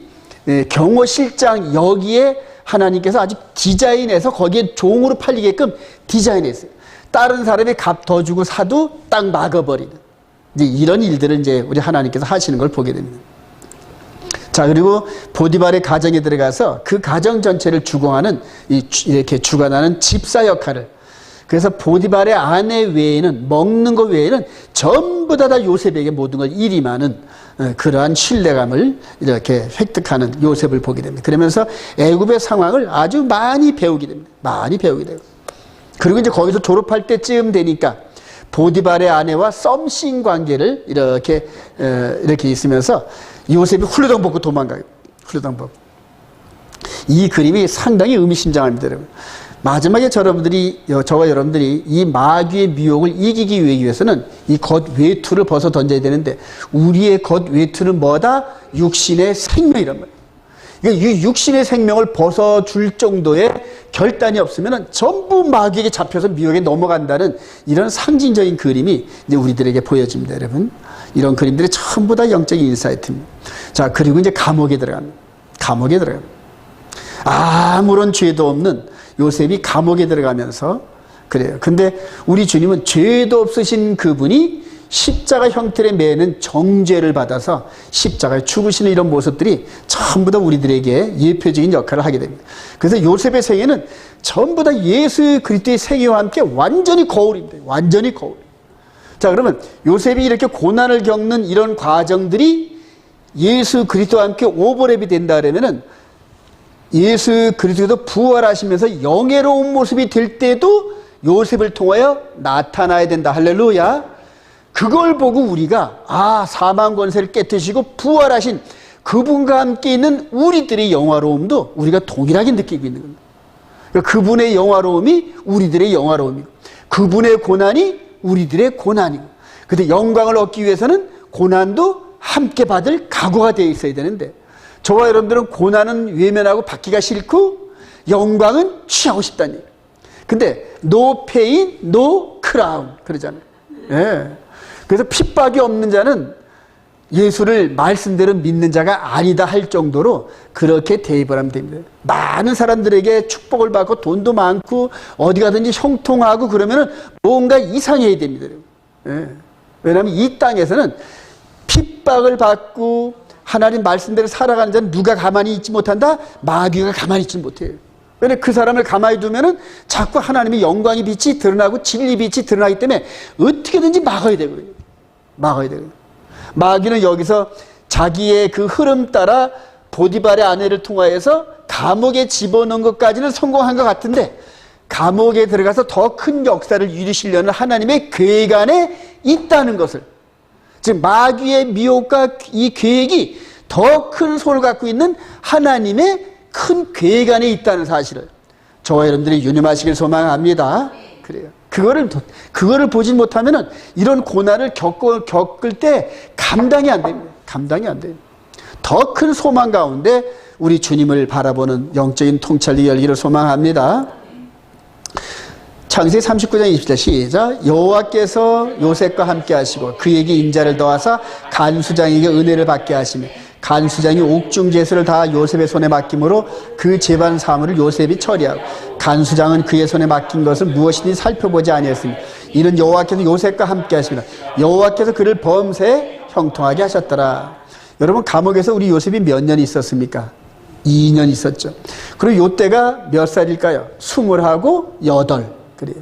A: 경호실장 여기에 하나님께서 아주 디자인해서 거기에 종으로 팔리게끔 디자인했어요. 다른 사람이 값 더 주고 사도 딱 막아버리는 이제 이런 일들을 이제 우리 하나님께서 하시는 걸 보게 됩니다. 자, 그리고 보디발의 가정에 들어가서 그 가정 전체를 주공하는 이렇게 주관하는 집사 역할을. 그래서 보디발의 아내 외에는 먹는 것 외에는 전부 다 요셉에게 모든 걸 일임하는 그러한 신뢰감을 이렇게 획득하는 요셉을 보게 됩니다. 그러면서 애굽의 상황을 아주 많이 배우게 됩니다. 많이 배우게 되고. 그리고 이제 거기서 졸업할 때쯤 되니까 보디발의 아내와 썸씽 관계를 이렇게 있으면서 요셉이 훌러덩 벗고 도망가요. 훌러덩 벗고. 이 그림이 상당히 의미심장합니다, 여러분. 마지막에 저와 여러분들이 이 마귀의 미혹을 이기기 위해서는 이 겉 외투를 벗어 던져야 되는데, 우리의 겉 외투는 뭐다? 육신의 생명이란 말이에요. 그러니까 이 육신의 생명을 벗어줄 정도의 결단이 없으면 전부 마귀에게 잡혀서 미혹에 넘어간다는 이런 상징적인 그림이 이제 우리들에게 보여집니다, 여러분. 이런 그림들이 전부 다 영적인 인사이트입니다. 자, 그리고 이제 감옥에 들어갑니다. 감옥에 들어갑니다. 아무런 죄도 없는 요셉이 감옥에 들어가면서 그래요. 근데 우리 주님은 죄도 없으신 그분이 십자가 형태를 매는 정죄를 받아서 십자가에 죽으시는 이런 모습들이 전부 다 우리들에게 예표적인 역할을 하게 됩니다. 그래서 요셉의 생애는 전부 다 예수 그리스도의 생애와 함께 완전히 거울입니다. 완전히 거울. 자, 그러면 요셉이 이렇게 고난을 겪는 이런 과정들이 예수 그리스도와 함께 오버랩이 된다 그러면은 예수 그리스도도 부활하시면서 영예로운 모습이 될 때도 요셉을 통하여 나타나야 된다. 할렐루야. 그걸 보고 우리가 사망 권세를 깨뜨리시고 부활하신 그분과 함께 있는 우리들의 영화로움도 우리가 동일하게 느끼고 있는 겁니다. 그러니까 그분의 영화로움이 우리들의 영화로움이고 그분의 고난이 우리들의 고난이고, 근데 영광을 얻기 위해서는 고난도 함께 받을 각오가 되어 있어야 되는데, 저와 여러분들은 고난은 외면하고 받기가 싫고 영광은 취하고 싶다니. 근데 no pain, no crown 그러잖아요. 예. 그래서 핍박이 없는 자는 예수를 말씀대로 믿는 자가 아니다 할 정도로 그렇게 대입을 하면 됩니다. 많은 사람들에게 축복을 받고 돈도 많고 어디 가든지 형통하고 그러면은 뭔가 이상해야 됩니다. 예. 왜냐하면 이 땅에서는 핍박을 받고 하나님 말씀대로 살아가는 자는 누가 가만히 있지 못한다? 마귀가 가만히 있지 못해요. 왜냐하면 그 사람을 가만히 두면은 자꾸 하나님의 영광의 빛이 드러나고 진리 빛이 드러나기 때문에 어떻게든지 막아야 되거든요. 막아야 되거든요. 마귀는 여기서 자기의 그 흐름 따라 보디발의 아내를 통하여서 감옥에 집어넣은 것까지는 성공한 것 같은데, 감옥에 들어가서 더 큰 역사를 이루시려는 하나님의 계획 안에 있다는 것을, 즉 마귀의 미혹과 이 계획이 더 큰 손을 갖고 있는 하나님의 큰 계획 안에 있다는 사실을 저와 여러분들이 유념하시길 소망합니다. 그래요. 그거를 보지 못하면은 이런 고난을 겪을 때 감당이 안 됩니다. 감당이 안 돼요. 더 큰 소망 가운데 우리 주님을 바라보는 영적인 통찰이 열기를 소망합니다. 창세기 39장 20절 시작. 여호와께서 요셉과 함께 하시고 그에게 인자를 더하사 간수장에게 은혜를 받게 하시며 간수장이 옥중제수를 다 요셉의 손에 맡김으로 그 재반 사물을 요셉이 처리하고 간수장은 그의 손에 맡긴 것을 무엇이든지 살펴보지 아니했으며 이는 여호와께서 요셉과 함께 하십니다. 여호와께서 그를 범사에 형통하게 하셨더라. 여러분, 감옥에서 우리 요셉이 몇 년 있었습니까? 2년 있었죠. 그리고 요때가 몇 살일까요? 28. 그래요.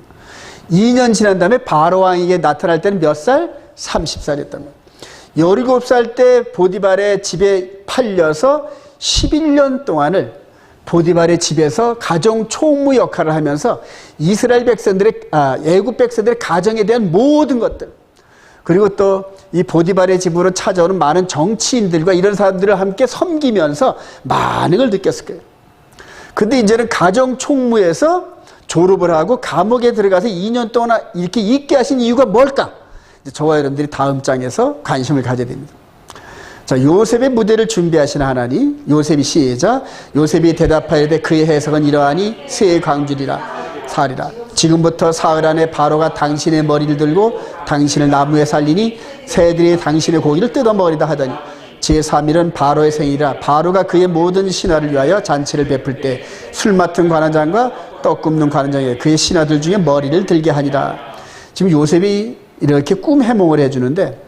A: 2년 지난 다음에 바로 왕에게 나타날 때는 몇 살? 30살이었단 말이에요. 17살 때 보디발의 집에 팔려서 11년 동안을 보디발의 집에서 가정 총무 역할을 하면서 이스라엘 백성들의, 애굽 백성들의 가정에 대한 모든 것들, 그리고 또 이 보디발의 집으로 찾아오는 많은 정치인들과 이런 사람들을 함께 섬기면서 많은 걸 느꼈을 거예요. 근데 이제는 가정 총무에서 졸업을 하고 감옥에 들어가서 2년 동안 이렇게 있게 하신 이유가 뭘까? 저와 여러분들이 다음 장에서 관심을 가져야 됩니다. 자, 요셉의 무대를 준비하신 하나님, 요셉이 시작. 요셉이 대답하여되 그의 해석은 이러하니 새의 광주리라 사리라. 지금부터 사흘 안에 바로가 당신의 머리를 들고 당신을 나무에 살리니 새들이 당신의 고기를 뜯어먹으리다 하더니 제3일은 바로의 생일이라. 바로가 그의 모든 신하를 위하여 잔치를 베풀 때 술 맡은 관원장과 떡 굽는 관원장에게 그의 신하들 중에 머리를 들게 하니라. 지금 요셉이 이렇게 꿈 해몽을 해주는데,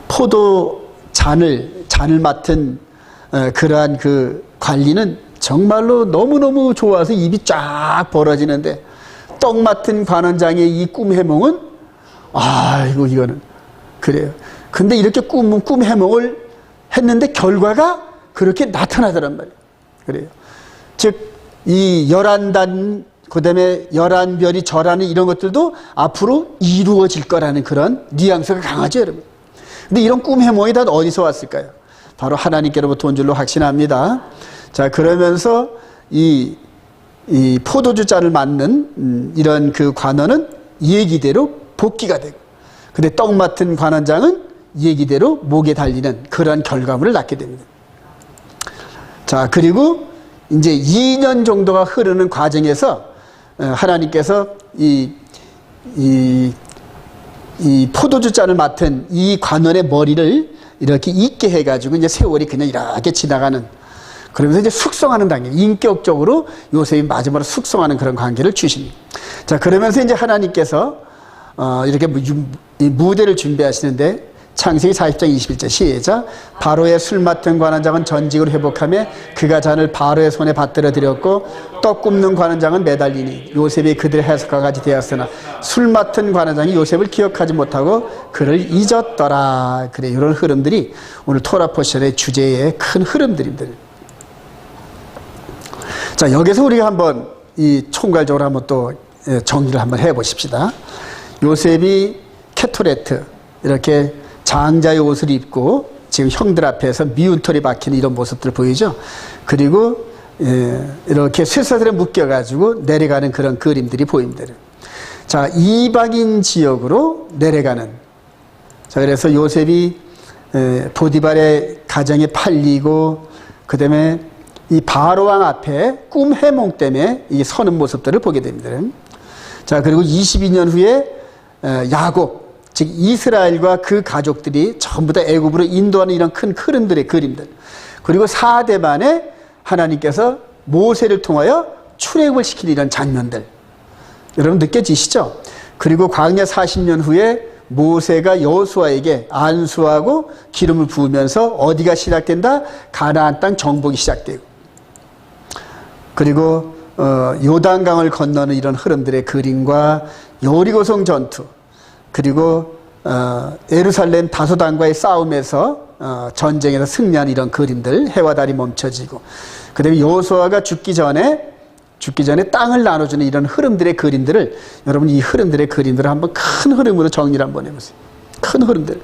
A: 포도 잔을 맡은 그러한 그 관리는 정말로 너무너무 좋아서 입이 쫙 벌어지는데, 떡 맡은 관원장의 이 꿈 해몽은 아이고 이거는 그래요. 근데 이렇게 꿈 해몽을 했는데 결과가 그렇게 나타나더란 말이에요. 그래요. 즉 이 11단 그 다음에 11별이 절하는 이런 것들도 앞으로 이루어질 거라는 그런 뉘앙스가 강하죠, 여러분. 근데 이런 꿈 해몽이 다 어디서 왔을까요? 바로 하나님께로부터 온 줄로 확신합니다. 자, 그러면서 이 포도주 잔을 맞는 이런 그 관원은 얘기대로 복귀가 되고, 근데 떡 맡은 관원장은 얘기대로 목에 달리는 그런 결과물을 낳게 됩니다. 자, 그리고 이제 2년 정도가 흐르는 과정에서 하나님께서 이 포도주 잔을 맡은 이 관원의 머리를 이렇게 잊게 해가지고 이제 세월이 그냥 이렇게 지나가는, 그러면서 이제 숙성하는 단계, 인격적으로 요셉이 마지막으로 숙성하는 그런 관계를 주십니다. 자, 그러면서 이제 하나님께서 이렇게 무대를 준비하시는데, 창세기 40장 21절 시작. 바로의 술 맡은 관원장은 전직을 회복하며 그가 잔을 바로의 손에 받들어 드렸고, 떡 굽는 관원장은 매달리니 요셉이 그들의 해석과 같이 되었으나 술 맡은 관원장이 요셉을 기억하지 못하고 그를 잊었더라. 그래, 이런 흐름들이 오늘 토라 포션의 주제의 큰 흐름들입니다. 자, 여기서 우리가 한번 이 총괄적으로 한번 또 정리를 한번 해보십시다. 요셉이 케토레트, 이렇게 장자의 옷을 입고 지금 형들 앞에서 미운 털이 박힌 이런 모습들 보이죠? 그리고 이렇게 쇠사슬에 묶여가지고 내려가는 그런 그림들이 보입니다. 자, 이방인 지역으로 내려가는. 자, 그래서 요셉이 보디발의 가정에 팔리고, 그 다음에 이 바로왕 앞에 꿈 해몽 때문에 이 서는 모습들을 보게 됩니다. 자, 그리고 22년 후에 야곱, 즉 이스라엘과 그 가족들이 전부 다 애굽으로 인도하는 이런 큰 흐름들의 그림들, 그리고 4대 만에 하나님께서 모세를 통하여 출애굽을 시키는 이런 장면들, 여러분 느껴지시죠? 그리고 광야 40년 후에 모세가 여호수아에게 안수하고 기름을 부으면서 어디가 시작된다? 가나안 땅 정복이 시작되고, 그리고 요단강을 건너는 이런 흐름들의 그림과 여리고성 전투, 그리고 예루살렘 다소당과의 싸움에서 전쟁에서 승리한 이런 그림들, 해와 달이 멈춰지고, 그 다음에 여호수아가 죽기 전에 땅을 나눠주는 이런 흐름들의 그림들을, 여러분 이 흐름들의 그림들을 한번 큰 흐름으로 정리를 한번 해보세요. 큰 흐름들.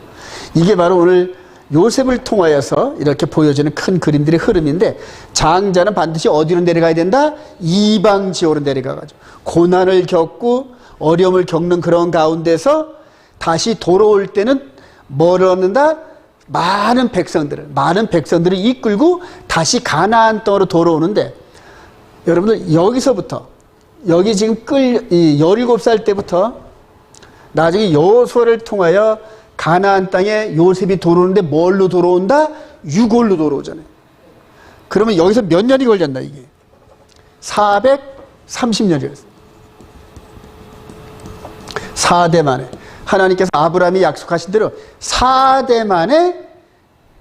A: 이게 바로 오늘 요셉을 통하여서 이렇게 보여지는 큰 그림들의 흐름인데, 장자는 반드시 어디로 내려가야 된다? 이방 지역으로 내려가가지고 고난을 겪고 어려움을 겪는 그런 가운데서 다시 돌아올 때는 뭘 얻는다? 많은 백성들을 이끌고 다시 가나안 땅으로 돌아오는데, 여러분들 여기서부터, 여기 지금 17살 때부터 나중에 여호수아를 통하여 가나안 땅에 요셉이 돌아오는데 뭘로 돌아온다? 유골로 돌아오잖아요. 그러면 여기서 몇 년이 걸렸나 이게? 430년이 걸렸어요. 4대 만에. 하나님께서 아브라함이 약속하신 대로 4대 만에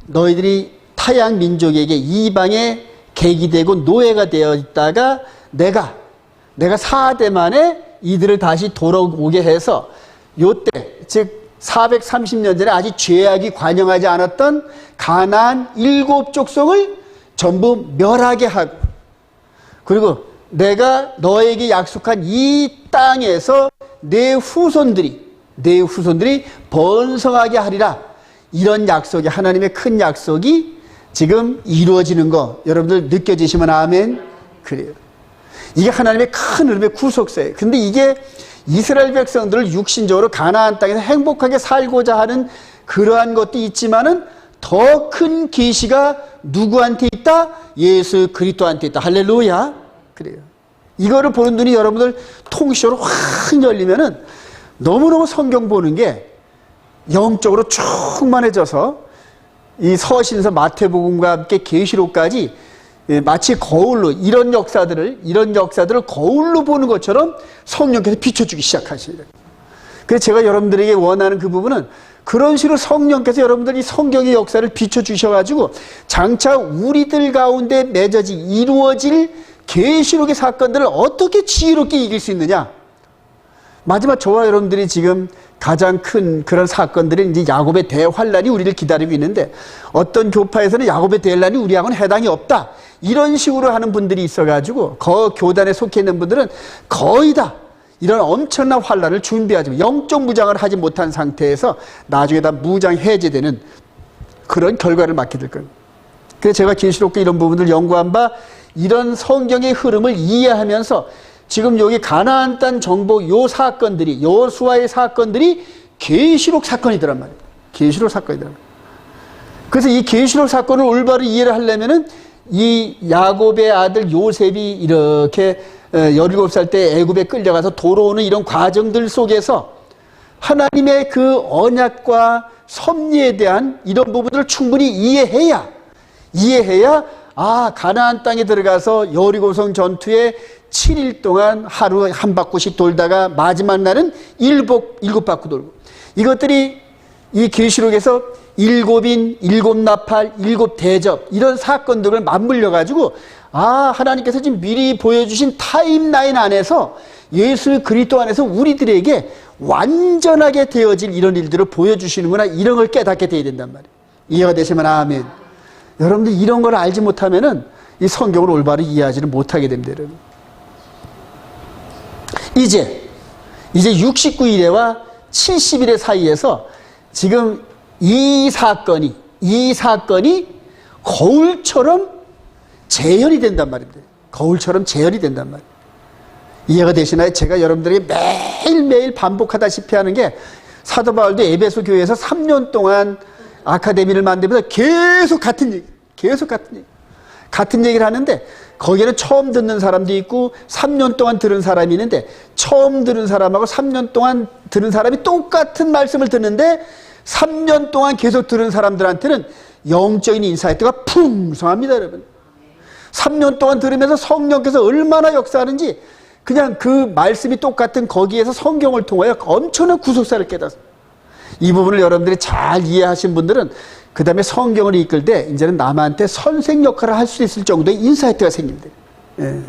A: 너희들이 타양 민족에게 이방의 객이 되고 노예가 되어 있다가 내가 4대 만에 이들을 다시 돌아오게 해서, 요때 즉 430년 전에 아직 죄악이 관영하지 않았던 가나안 7족속을 전부 멸하게 하고, 그리고 내가 너에게 약속한 이 땅에서 내 후손들이 번성하게 하리라. 이런 약속이, 하나님의 큰 약속이 지금 이루어지는 거 여러분들 느껴지시면 아멘. 그래요. 이게 하나님의 큰 흐름의 구속사예요. 근데 이게 이스라엘 백성들을 육신적으로 가나안 땅에서 행복하게 살고자 하는 그러한 것도 있지만은 더 큰 계시가 누구한테 있다? 예수 그리스도한테 있다. 할렐루야. 그래요. 이거를 보는 눈이 여러분들 통시로 확 열리면은 너무너무 성경 보는 게 영적으로 충만해져서 이 서신서 마태복음과 함께 계시록까지 마치 거울로 이런 역사들을 거울로 보는 것처럼 성령께서 비춰주기 시작하시는 거예요. 그래서 제가 여러분들에게 원하는 그 부분은 그런 식으로 성령께서 여러분들이 성경의 역사를 비춰주셔가지고 장차 우리들 가운데 이루어질 계시록의 사건들을 어떻게 지혜롭게 이길 수 있느냐. 마지막 저와 여러분들이 지금 가장 큰 그런 사건들이 이제 야곱의 대환란이 우리를 기다리고 있는데, 어떤 교파에서는 야곱의 대환란이 우리하고는 해당이 없다, 이런 식으로 하는 분들이 있어가지고 그 교단에 속해 있는 분들은 거의 다 이런 엄청난 환란을 준비하지, 영적 무장을 하지 못한 상태에서 나중에 다 무장 해제되는 그런 결과를 맞게 될 거예요. 그래서 제가 계시록과 이런 부분을 연구한 바, 이런 성경의 흐름을 이해하면서 지금 여기 가나안 땅 정복 요 사건들이, 여호수아의 사건들이 계시록 사건이더란 말이에요. 계시록 사건이더란 말이에요. 그래서 이 계시록 사건을 올바로 이해를 하려면은 이 야곱의 아들 요셉이 이렇게 17살 때 애굽에 끌려가서 돌아오는 이런 과정들 속에서 하나님의 그 언약과 섭리에 대한 이런 부분들을 충분히 이해해야 가나안 땅에 들어가서 여리고성 전투에 7일 동안 하루 한 바퀴씩 돌다가 마지막 날은 일곱 바퀴 돌고, 이것들이 이 계시록에서 일곱인, 일곱 나팔, 일곱 대접, 이런 사건들을 맞물려 가지고 하나님께서 지금 미리 보여주신 타임라인 안에서 예수 그리스도 안에서 우리들에게 완전하게 되어질 이런 일들을 보여주시는구나, 이런 걸 깨닫게 돼야 된단 말이에요. 이해가 되시면 아멘. 여러분들 이런 걸 알지 못하면은 이 성경을 올바로 이해하지를 못하게 됩니다, 여러분. 이제 69일에와 70일의 사이에서 지금 이 사건이 거울처럼 재현이 된단 말입니다. 거울처럼 재현이 된단 말이에요. 이해가 되시나요? 제가 여러분들에게 매일매일 반복하다시피 하는 게, 사도 바울도 에베소 교회에서 3년 동안 아카데미를 만들면서 계속 같은 얘기를 하는데, 거기에는 처음 듣는 사람도 있고 3년 동안 들은 사람이 있는데, 처음 들은 사람하고 3년 동안 들은 사람이 똑같은 말씀을 듣는데 3년 동안 계속 들은 사람들한테는 영적인 인사이트가 풍성합니다, 여러분. 3년 동안 들으면서 성령께서 얼마나 역사하는지, 그냥 그 말씀이 똑같은 거기에서 성경을 통하여 엄청난 구속사를 깨닫습니다. 이 부분을 여러분들이 잘 이해하신 분들은 그 다음에 성경을 이끌 때 이제는 남한테 선생 역할을 할 수 있을 정도의 인사이트가 생깁니다. 예.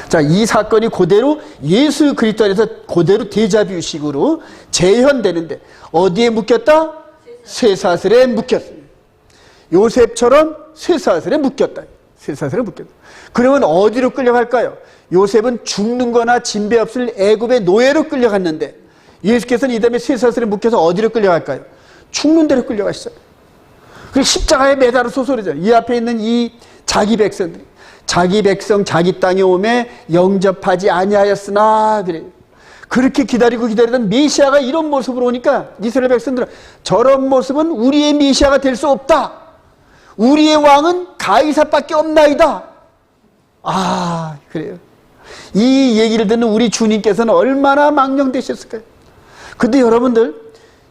A: 자, 이 사건이 그대로 예수 그리스도 안에서 그대로 데자뷰식으로 재현되는데, 어디에 묶였다? 쇠사슬에 묶였습니다. 요셉처럼 쇠사슬에 묶였다. 쇠사슬에 묶였다. 그러면 어디로 끌려갈까요? 요셉은 죽는 거나 진배 없을 애굽의 노예로 끌려갔는데, 예수께서는 이 다음에 쇠사슬에 묶여서 어디로 끌려갈까요? 죽는 데로 끌려가시잖아요. 그리고 십자가에 매달아서 소리잖아요. 이 앞에 있는 이 자기 백성들이, 자기 백성 자기 땅에 오매 영접하지 아니하였으나, 그래요. 그렇게 기다리던 메시아가 이런 모습으로 오니까 이스라엘 백성들은, 저런 모습은 우리의 메시아가 될 수 없다, 우리의 왕은 가이사밖에 없나이다. 그래요. 이 얘기를 듣는 우리 주님께서는 얼마나 망령되셨을까요? 근데 여러분들,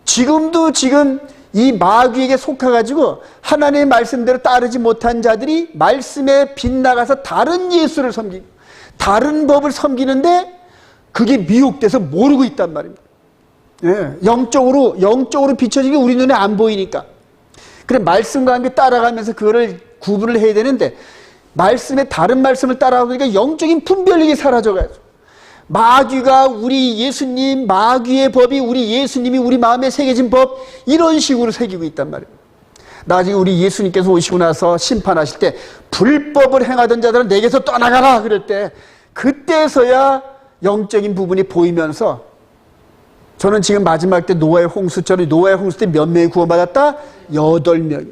A: 지금 이 마귀에게 속아가지고 하나님의 말씀대로 따르지 못한 자들이 말씀에 빗나가서 다른 예수를 섬기고 다른 법을 섬기는데, 그게 미혹돼서 모르고 있단 말입니다. 예, 영적으로 비춰지게 우리 눈에 안 보이니까. 그래, 말씀과 함께 따라가면서 그거를 구분을 해야 되는데, 말씀에 다른 말씀을 따라가니까 영적인 분별력이 사라져가지고, 마귀가 우리 예수님, 마귀의 법이 우리 예수님이 우리 마음에 새겨진 법, 이런 식으로 새기고 있단 말이에요. 나중에 우리 예수님께서 오시고 나서 심판하실 때, 불법을 행하던 자들은 내게서 떠나가라 그럴 때, 그때서야 영적인 부분이 보이면서, 저는 지금 마지막 때 노아의 홍수처럼, 노아의 홍수 때 몇 명이 구원받았다? 8명이.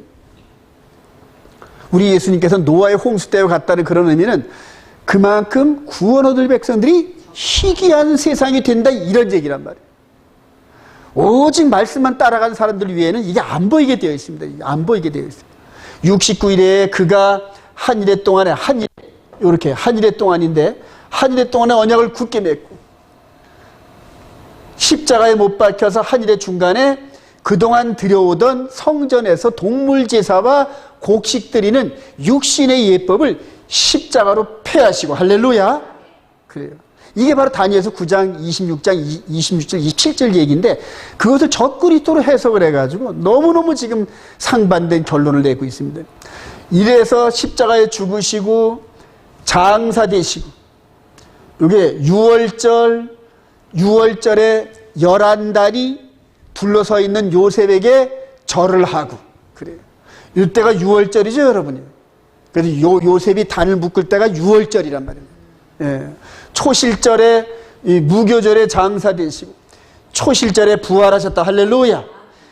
A: 우리 예수님께서 노아의 홍수 때와 같다는 그런 의미는, 그만큼 구원 얻을 백성들이 희귀한 세상이 된다, 이런 얘기란 말이에요. 오직 말씀만 따라가는 사람들 위에는 이게 안 보이게 되어 있습니다. 안 보이게 되어 있습니다. 69일에 그가 한 일해 동안에, 이렇게 한 일해 동안인데, 한 일해 동안에 언약을 굳게 맺고 십자가에 못 박혀서 한 일의 중간에 그동안 드려오던 성전에서 동물 제사와 곡식 드리는 육신의 예법을 십자가로 폐하시고, 할렐루야. 그래요. 이게 바로 다니엘서 9장 26장 26절 27절 얘기인데, 그것을 적그리스도로 해석을 해가지고 너무너무 지금 상반된 결론을 내고 있습니다. 이래서 십자가에 죽으시고 장사되시고, 이게 6월절에 11단이 둘러서 있는 요셉에게 절을 하고 그래요. 이때가 6월절이죠, 여러분이. 그래서 요셉이 단을 묶을 때가 6월절이란 말이에요. 예. 초실절에 무교절에 장사되시고 초실절에 부활하셨다. 할렐루야.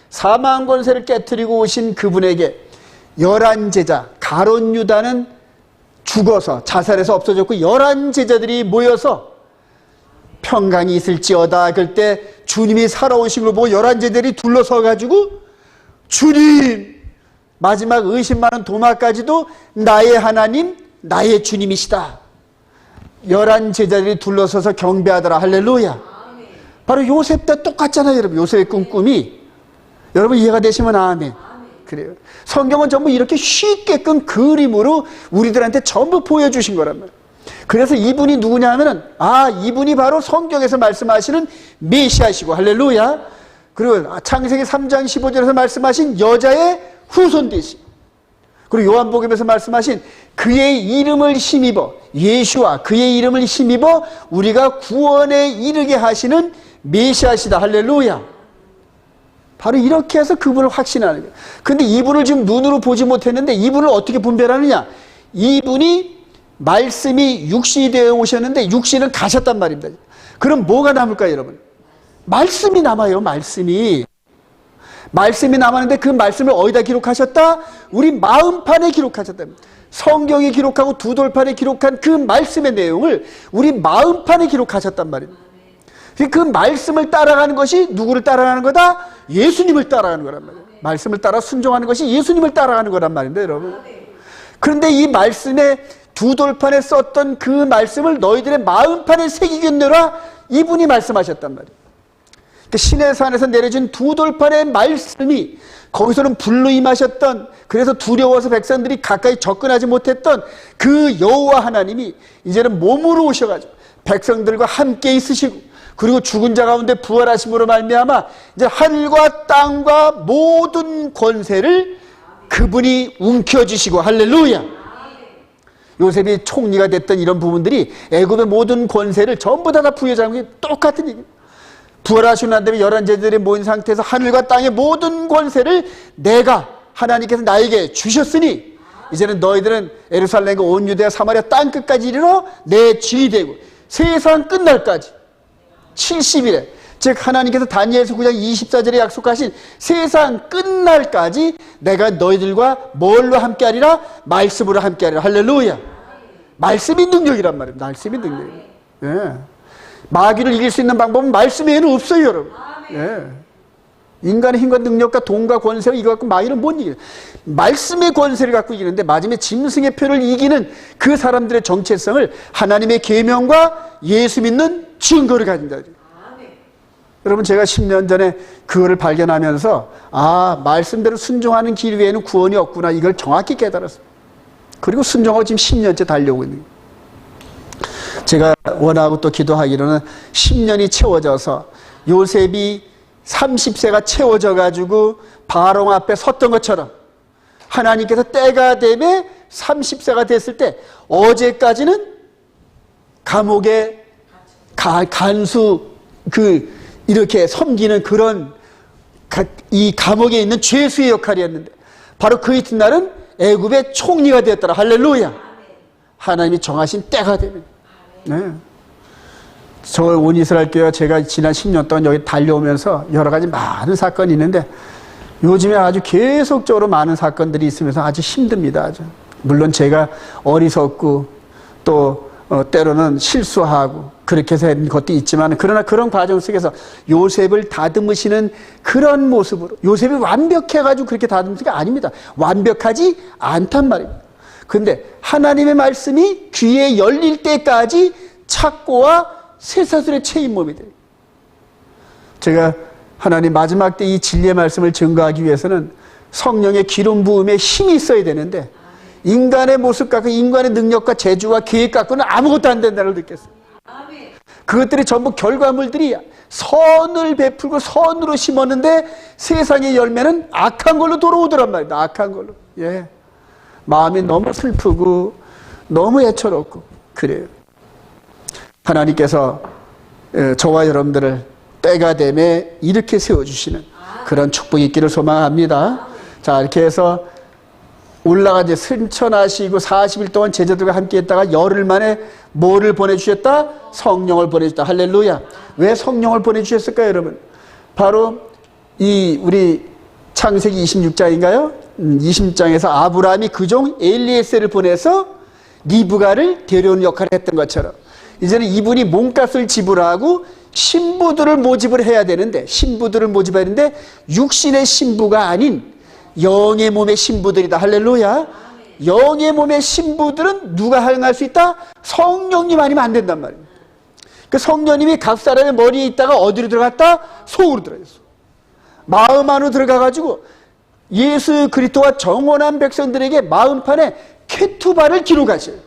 A: 사망 권세를 깨뜨리고 오신 그분에게 11제자 가룟 유다는 죽어서 자살해서 없어졌고 11제자들이 모여서 평강이 있을지어다. 그럴 때 주님이 살아오신 걸 보고 11제자들이 둘러서 가지고 주님, 마지막 의심 많은 도마까지도 나의 하나님, 나의 주님이시다. 11제자들이 둘러서서 경배하더라. 할렐루야. 바로 요셉 때 똑같잖아요, 여러분. 요셉의 꿈이. 여러분 이해가 되시면 아멘. 그래요. 성경은 전부 이렇게 쉽게끔 그림으로 우리들한테 전부 보여주신 거란 말이에요. 그래서 이분이 누구냐 하면은, 이분이 바로 성경에서 말씀하시는 메시아시고, 할렐루야. 그리고 창세기 3장 15절에서 말씀하신 여자의 후손 되시. 그리고 요한복음에서 말씀하신 그의 이름을 힘입어, 예수와 그의 이름을 힘입어 우리가 구원에 이르게 하시는 메시아시다. 할렐루야. 바로 이렇게 해서 그분을 확신하는 거예요. 근데 이분을 지금 눈으로 보지 못했는데 이분을 어떻게 분별하느냐? 이분이 말씀이 육신이 되어 오셨는데 육신은 가셨단 말입니다. 그럼 뭐가 남을까요, 여러분? 말씀이 남아요, 말씀이. 말씀이 남았는데 그 말씀을 어디다 기록하셨다? 우리 마음판에 기록하셨다. 성경에 기록하고 두 돌판에 기록한 그 말씀의 내용을 우리 마음판에 기록하셨단 말입니다. 그 말씀을 따라가는 것이 누구를 따라가는 거다? 예수님을 따라가는 거란 말이에요. 말씀을 따라 순종하는 것이 예수님을 따라가는 거란 말인데, 여러분. 그런데 이 말씀에 두 돌판에 썼던 그 말씀을 너희들의 마음판에 새기겠노라 이분이 말씀하셨단 말이에요. 신의 산에서 내려진 두 돌판의 말씀이 거기서는 불로 임하셨던, 그래서 두려워서 백성들이 가까이 접근하지 못했던 그 여호와 하나님이 이제는 몸으로 오셔가지고 백성들과 함께 있으시고, 그리고 죽은 자 가운데 부활하심으로 말미암아 이제 하늘과 땅과 모든 권세를 그분이 움켜쥐시고, 할렐루야. 요셉이 총리가 됐던 이런 부분들이 애굽의 모든 권세를 전부 다 부여잡는 게 똑같은 얘기입니다. 부활하시고 난 다음에 11제자들이 모인 상태에서 하늘과 땅의 모든 권세를 내가, 하나님께서 나에게 주셨으니 이제는 너희들은 예루살렘과 온 유대와 사마리아 땅끝까지 이르러 내 증이 되고 세상 끝날까지 70일에, 즉 하나님께서 다니엘서 9장 24절에 약속하신 세상 끝날까지 내가 너희들과 뭘로 함께하리라? 말씀으로 함께하리라. 할렐루야. 말씀이 능력이란 말입니다. 말씀이 능력이에요. 예. 마귀를 이길 수 있는 방법은 말씀 외에는 없어요, 여러분. 예. 인간의 힘과 능력과 돈과 권세가 이거 갖고 마귀는 못 이겨요. 말씀의 권세를 갖고 이기는데 마지막에 짐승의 표를 이기는 그 사람들의 정체성을 하나님의 계명과 예수 믿는 증거를 가진다. 여러분, 제가 10년 전에 그거를 발견하면서 말씀대로 순종하는 길 외에는 구원이 없구나, 이걸 정확히 깨달았어요. 그리고 순종하고 지금 10년째 달려오고 있는 거예요. 제가 원하고 또 기도하기로는 10년이 채워져서 요셉이 30세가 채워져 가지고 바로 앞에 섰던 것처럼 하나님께서 때가 되면 30세가 됐을 때, 어제까지는 감옥에 간수 이렇게 섬기는 그런 이 감옥에 있는 죄수의 역할이었는데 바로 그 이튿날은 애굽의 총리가 되었더라. 할렐루야. 하나님이 정하신 때가 되면. 네. 서울 온이스라엘 교회가 제가 지난 10년 동안 여기 달려오면서 여러 가지 많은 사건이 있는데 요즘에 아주 계속적으로 많은 사건들이 있으면서 아주 힘듭니다. 아주. 물론 제가 어리석고 또 때로는 실수하고 그렇게 해서 한 것도 있지만, 그러나 그런 과정 속에서 요셉을 다듬으시는 그런 모습으로, 요셉이 완벽해가지고 그렇게 다듬는 게 아닙니다. 완벽하지 않단 말입니다. 근데 하나님의 말씀이 귀에 열릴 때까지 착고와 쇠사슬의 채인 몸이 돼요. 제가 하나님 마지막 때 이 진리의 말씀을 증거하기 위해서는 성령의 기름 부음에 힘이 있어야 되는데 인간의 모습 갖고 인간의 능력과 재주와 계획 갖고는 아무것도 안 된다는 걸 느꼈어요. 그것들이 전부 결과물들이 선을 베풀고 선으로 심었는데 세상의 열매는 악한 걸로 돌아오더란 말이다. 악한 걸로. 예. 마음이 너무 슬프고 너무 애처롭고 그래요. 하나님께서 저와 여러분들을 때가 되매 이렇게 세워주시는 그런 축복이 있기를 소망합니다. 자, 이렇게 해서 올라가 이제 승천하시고 40일 동안 제자들과 함께 했다가 열흘 만에 뭐를 보내주셨다? 성령을 보내주셨다. 할렐루야. 왜 성령을 보내주셨을까요, 여러분? 바로 우리 창세기 26장인가요? 26장에서 아브라함이 그종 엘리에셀을 보내서 리브가를 데려오는 역할을 했던 것처럼 이제는 이분이 몸값을 지불하고 신부들을 모집을 해야 되는데 육신의 신부가 아닌 영의 몸의 신부들이다. 할렐루야. 영의 몸의 신부들은 누가 활용할 수 있다? 성령님 아니면 안 된단 말이에요. 그 성령님이 각 사람의 머리에 있다가 어디로 들어갔다? 속으로 들어갔어. 마음 안으로 들어가가지고 예수 그리스도와 정원한 백성들에게 마음판에 케투바를 기록하셔요.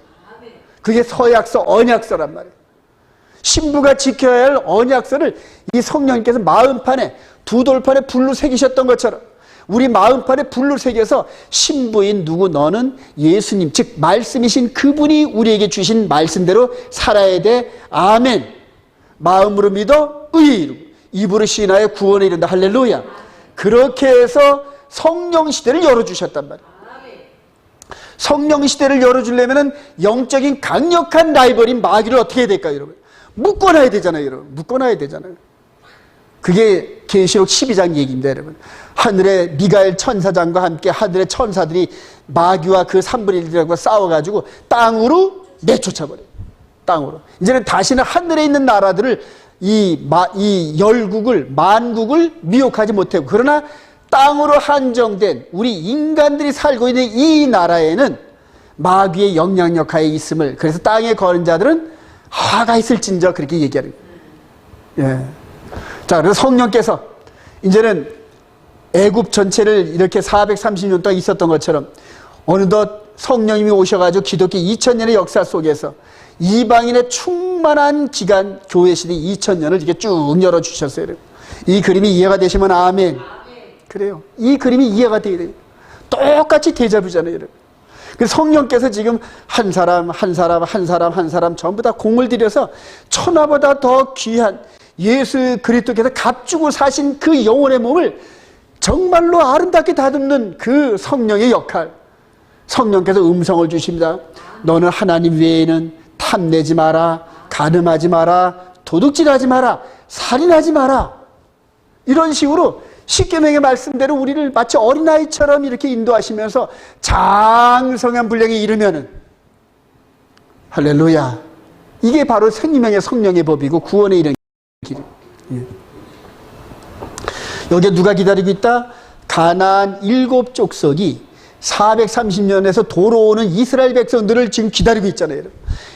A: 그게 서약서, 언약서란 말이에요. 신부가 지켜야 할 언약서를 이 성령님께서 마음판에 두 돌판에 불로 새기셨던 것처럼 우리 마음판에 불로 새겨서 신부인 누구 너는 예수님 즉 말씀이신 그분이 우리에게 주신 말씀대로 살아야 돼. 아멘. 마음으로 믿어 의에 이르고 입으로 시인하여 구원에 이른다. 할렐루야. 그렇게 해서 성령 시대를 열어주셨단 말이에요. 성령 시대를 열어주려면 영적인 강력한 라이벌인 마귀를 어떻게 해야 될까요, 여러분? 묶어놔야 되잖아요, 여러분. 묶어놔야 되잖아요. 그게 계시록 12장 얘기입니다, 여러분. 하늘의 미가엘 천사장과 함께 하늘의 천사들이 마귀와 그 3분의 1들과 싸워가지고 땅으로 내쫓아버려요. 땅으로. 이제는 다시는 하늘에 있는 나라들을 이 열국을, 만국을 미혹하지 못하고, 그러나 땅으로 한정된 우리 인간들이 살고 있는 이 나라에는 마귀의 영향력 하에 있음을, 그래서 땅에 거는 자들은 화가 있을진저 그렇게 얘기하는 거예요. 예. 자, 그래서 성령께서 이제는 애굽 전체를 이렇게 430년 동안 있었던 것처럼 어느덧 성령님이 오셔가지고 기독교 2000년의 역사 속에서 이방인의 충만한 기간, 교회 시대 2000년을 이렇게 쭉 열어주셨어요. 이 그림이 이해가 되시면 아멘. 그래요. 이 그림이 이해가 돼야 돼요. 똑같이 데자뷰잖아요. 그래서 성령께서 지금 한 사람 전부 다 공을 들여서 천하보다 더 귀한 예수 그리스도께서 값주고 사신 그 영혼의 몸을 정말로 아름답게 다듬는 그 성령의 역할. 성령께서 음성을 주십니다. 너는 하나님 외에는 탐내지 마라, 간음하지 마라, 도둑질하지 마라, 살인하지 마라. 이런 식으로 십계명의 말씀대로 우리를 마치 어린아이처럼 이렇게 인도하시면서 장성한 분량에 이르면은 할렐루야. 이게 바로 생명의 성령의 법이고 구원에 이르는 길이에요. 예. 여기에 누가 기다리고 있다? 가나안 7족속이 430년에서 돌아오는 이스라엘 백성들을 지금 기다리고 있잖아요.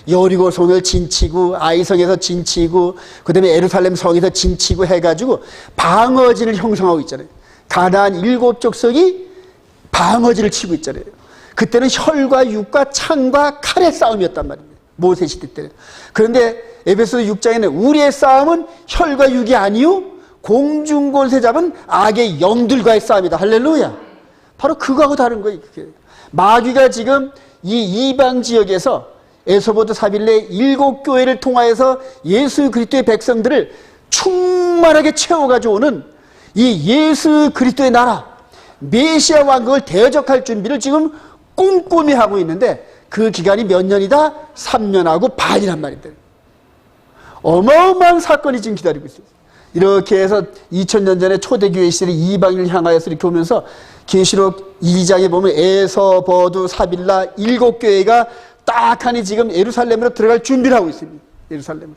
A: 여리고 성을 진치고 아이성에서 진치고 그다음에 예루살렘 성에서 진치고 해가지고 방어진을 형성하고 있잖아요. 가나안 7족속이 방어진을 치고 있잖아요. 그때는 혈과 육과 창과 칼의 싸움이었단 말입니다. 모세 시대 때는. 그런데 에베소 6장에는 우리의 싸움은 혈과 육이 아니요 공중권세 잡은 악의 영들과의 싸움이다. 할렐루야. 바로 그거하고 다른 거예요. 마귀가 지금 이 이방 지역에서 에소보드 사빌레 7교회를 통하여서 예수 그리스도의 백성들을 충만하게 채워가지고 오는 이 예수 그리스도의 나라 메시아 왕국을 대적할 준비를 지금 꼼꼼히 하고 있는데 그 기간이 몇 년이다? 3년하고 반이란 말입니다. 어마어마한 사건이 지금 기다리고 있어요. 이렇게 해서 2000년 전에 초대교회 시절에 이방인을 향하여서 이렇게 오면서 계시록 2장에 보면 에서버두 사빌라 7교회가 딱하니 지금 예루살렘으로 들어갈 준비를 하고 있습니다. 예루살렘으로.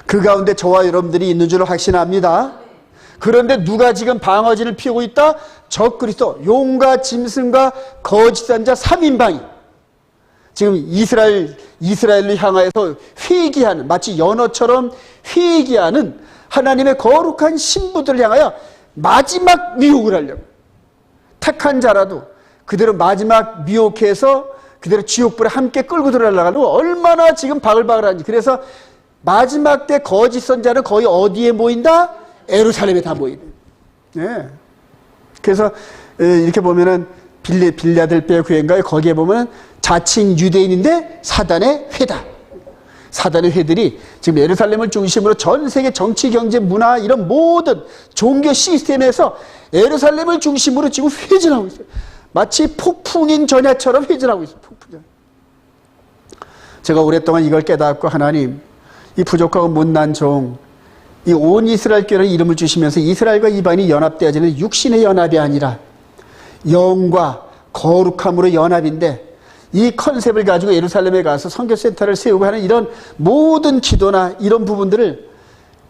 A: 그 가운데 저와 여러분들이 있는 줄을 확신합니다. 그런데 누가 지금 방어진을 피우고 있다? 적그리스도 용과 짐승과 거짓 선자 3인방이 지금 이스라엘을 향하여서 회개하는, 마치 연어처럼 회개하는 하나님의 거룩한 신부들을 향하여 마지막 미혹을 하려고. 택한 자라도 그대로 마지막 미혹해서 그대로 지옥불에 함께 끌고 들어가려고 얼마나 지금 바글바글한지. 그래서 마지막 때 거짓 선자는 거의 어디에 모인다? 예루살렘에 다 모이네. 네. 그래서 이렇게 보면은 빌라델비아 교회인가요? 거기에 보면 자칭 유대인인데 사단의 회다. 사단의 회들이 지금 예루살렘을 중심으로 전 세계 정치, 경제, 문화 이런 모든 종교 시스템에서 예루살렘을 중심으로 지금 회전하고 있어요. 마치 폭풍인 전야처럼 회전하고 있어요. 폭풍. 제가 오랫동안 이걸 깨닫고 하나님, 이 부족하고 못난 종, 이 온 이스라엘 교회를 이름을 주시면서 이스라엘과 이방인이 연합되어지는 육신의 연합이 아니라 영과 거룩함으로 연합인데, 이 컨셉을 가지고 예루살렘에 가서 선교센터를 세우고 하는 이런 모든 기도나 이런 부분들을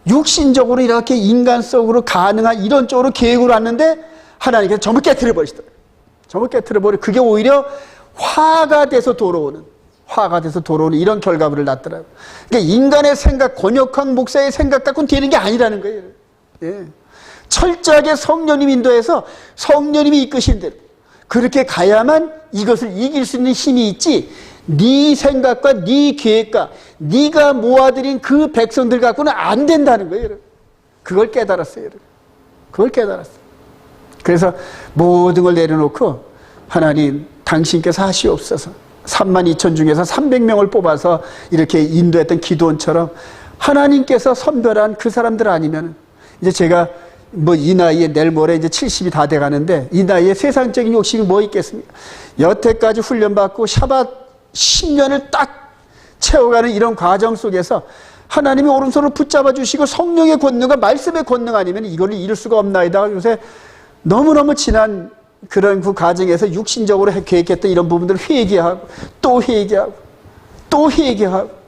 A: 육신적으로 이렇게 인간적으로 가능한 이런 쪽으로 계획을 왔는데 하나님께서 전부 깨트려 버리시더라고요. 전부 깨트려 버리고 그게 오히려 화가 돼서 돌아오는 이런 결과물을 낳더라고요. 그러니까 인간의 생각, 권역황 목사의 생각 갖고는 되는 게 아니라는 거예요. 예. 철저하게 성령님 인도해서 성령님이 이끄신 대로 그렇게 가야만 이것을 이길 수 있는 힘이 있지, 네 생각과 네 계획과 네가 모아들인 그 백성들 갖고는 안 된다는 거예요. 여러분. 그걸 깨달았어요. 여러분. 그걸 깨달았어요. 그래서 모든 걸 내려놓고 하나님 당신께서 하시옵소서. 32,000 중에서 300명을 뽑아서 이렇게 인도했던 기도원처럼 하나님께서 선별한 그 사람들 아니면, 이제 제가 뭐 이 나이에 내일 모레 이제 70이 다 돼가는데 이 나이에 세상적인 욕심이 뭐 있겠습니까? 여태까지 훈련받고 샤밧 10년을 딱 채워가는 이런 과정 속에서 하나님이 오른손을 붙잡아 주시고 성령의 권능과 말씀의 권능 아니면 이걸 이룰 수가 없나이다. 요새 너무너무 지난 그런 그 과정에서 육신적으로 계획했던 이런 부분들을 회개하고 또 회개하고 또 회개하고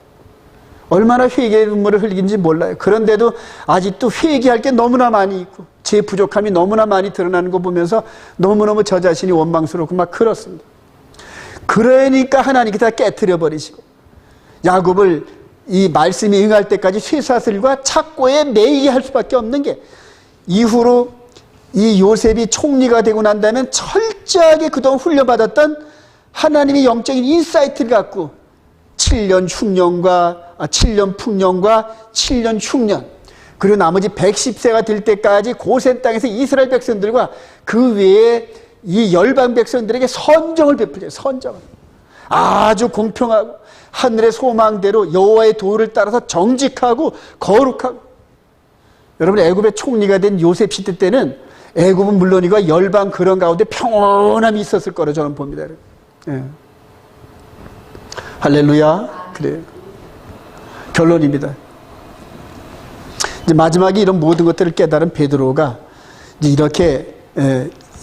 A: 얼마나 회개의 눈물을 흘리는지 몰라요. 그런데도 아직도 회개할 게 너무나 많이 있고 제 부족함이 너무나 많이 드러나는 거 보면서 너무너무 저 자신이 원망스럽고 막 그렇습니다. 그러니까 하나님께서 깨트려 버리시고 야곱을 이 말씀이 응할 때까지 쇠사슬과 착고에 매이게 할 수밖에 없는 게, 이후로 이 요셉이 총리가 되고 난 다음에 철저하게 그동안 훈련받았던 하나님의 영적인 인사이트를 갖고 7년 풍년과 7년 흉년, 그리고 나머지 110세가 될 때까지 고센 땅에서 이스라엘 백성들과 그 외에 이 열방 백성들에게 선정을 베풀어요. 선정을. 아주 공평하고 하늘의 소망대로 여호와의 도를 따라서 정직하고 거룩하고. 여러분, 애굽의 총리가 된 요셉 시대 때는 애굽은 물론이고 열방 그런 가운데 평온함이 있었을 거로 저는 봅니다. 예. 할렐루야. 그래요. 결론입니다. 이제 마지막에 이런 모든 것들을 깨달은 베드로가 이제 이렇게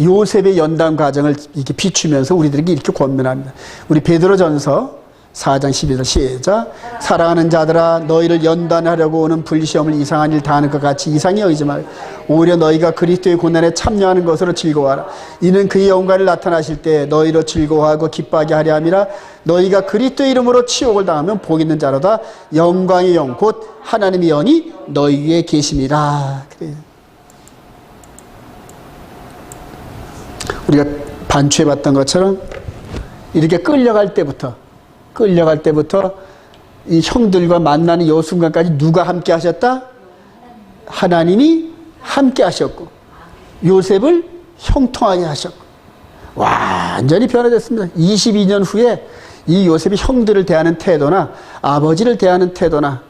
A: 요셉의 연단 과정을 이렇게 비추면서 우리들에게 이렇게 권면합니다. 우리 베드로전서 4장 12절 시작. 사랑하는 자들아, 너희를 연단하려고 오는 불시험을 이상한 일 다하는 것 같이 이상히 여기지 말고 오히려 너희가 그리스도의 고난에 참여하는 것으로 즐거워하라. 이는 그의 영광을 나타나실 때 너희로 즐거워하고 기뻐하게 하려 함이라. 너희가 그리스도의 이름으로 치욕을 당하면 복 있는 자로다. 영광의 영 곧 하나님의 영이 너희 위에 계심이라. 그래요. 우리가 반추해 봤던 것처럼 이렇게 끌려갈 때부터 이 형들과 만나는 이 순간까지 누가 함께 하셨다? 하나님이 함께 하셨고 요셉을 형통하게 하셨고 완전히 변화됐습니다. 22년 후에 이 요셉이 형들을 대하는 태도나 아버지를 대하는 태도나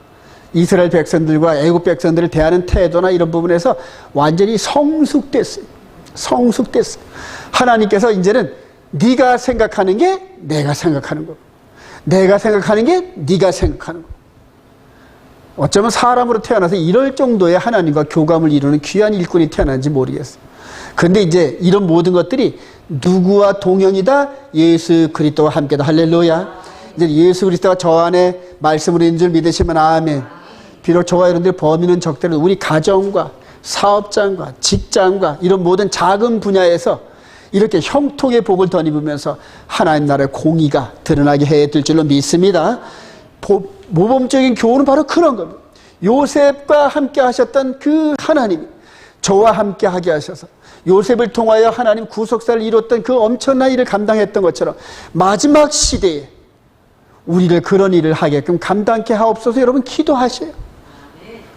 A: 이스라엘 백성들과 애굽 백성들을 대하는 태도나 이런 부분에서 완전히 성숙됐어요. 하나님께서 이제는 네가 생각하는 게 내가 생각하는 거고 내가 생각하는 게 네가 생각하는 거. 어쩌면 사람으로 태어나서 이럴 정도의 하나님과 교감을 이루는 귀한 일꾼이 태어났는지 모르겠어요. 그런데 이제 이런 모든 것들이 누구와 동형이다? 예수 그리스도와 함께다. 할렐루야. 이제 예수 그리스도가 저 안에 말씀으로 있는 줄 믿으시면 아멘. 비록 저와 여러분들의 범위는 적대로 우리 가정과 사업장과 직장과 이런 모든 작은 분야에서 이렇게 형통의 복을 덧입으면서 하나님 나라의 공의가 드러나게 해줄 줄로 믿습니다. 모범적인 교훈은 바로 그런 겁니다. 요셉과 함께 하셨던 그 하나님이 저와 함께 하게 하셔서 요셉을 통하여 하나님 구속사를 이뤘던 그 엄청난 일을 감당했던 것처럼 마지막 시대에 우리를 그런 일을 하게끔 감당케 하옵소서. 여러분 기도하셔요.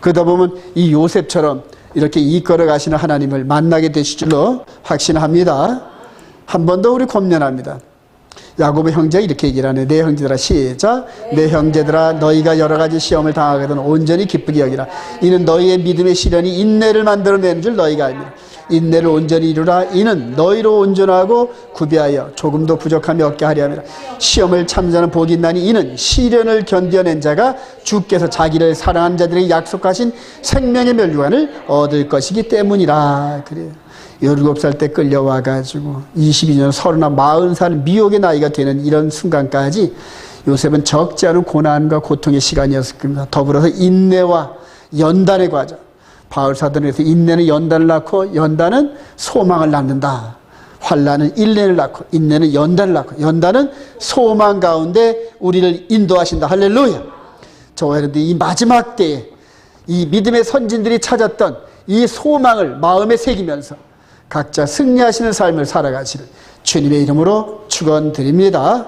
A: 그러다 보면 이 요셉처럼 이렇게 이끌어 가시는 하나님을 만나게 되실 줄로 확신합니다. 한 번 더 우리 권면합니다. 야곱의 형제가 이렇게 얘기를 하네. 내 형제들아, 시작. 내 형제들아, 너희가 여러 가지 시험을 당하거든 온전히 기쁘게 여기라. 이는 너희의 믿음의 시련이 인내를 만들어내는 줄 너희가 알미라. 인내를 온전히 이루라. 이는 너희로 온전하고 구비하여 조금도 부족함이 없게 하려 함이라. 시험을 참자는 복이 있나니 이는 시련을 견뎌낸 자가 주께서 자기를 사랑하는 자들에게 약속하신 생명의 멸류관을 얻을 것이기 때문이라. 그래요. 17살 때 끌려와가지고 22년, 30, 40살 미혹의 나이가 되는 이런 순간까지 요셉은 적지 않은 고난과 고통의 시간이었을 겁니다. 더불어서 인내와 연단의 과정. 바울 사도에서 인내는 연단을 낳고 연단은 소망을 낳는다. 환난은 인내를 낳고 인내는 연단을 낳고 연단은 소망 가운데 우리를 인도하신다. 할렐루야. 저와 여러분들이 이 마지막 때에 이 믿음의 선진들이 찾았던 이 소망을 마음에 새기면서 각자 승리하시는 삶을 살아가시를 주님의 이름으로 축원드립니다.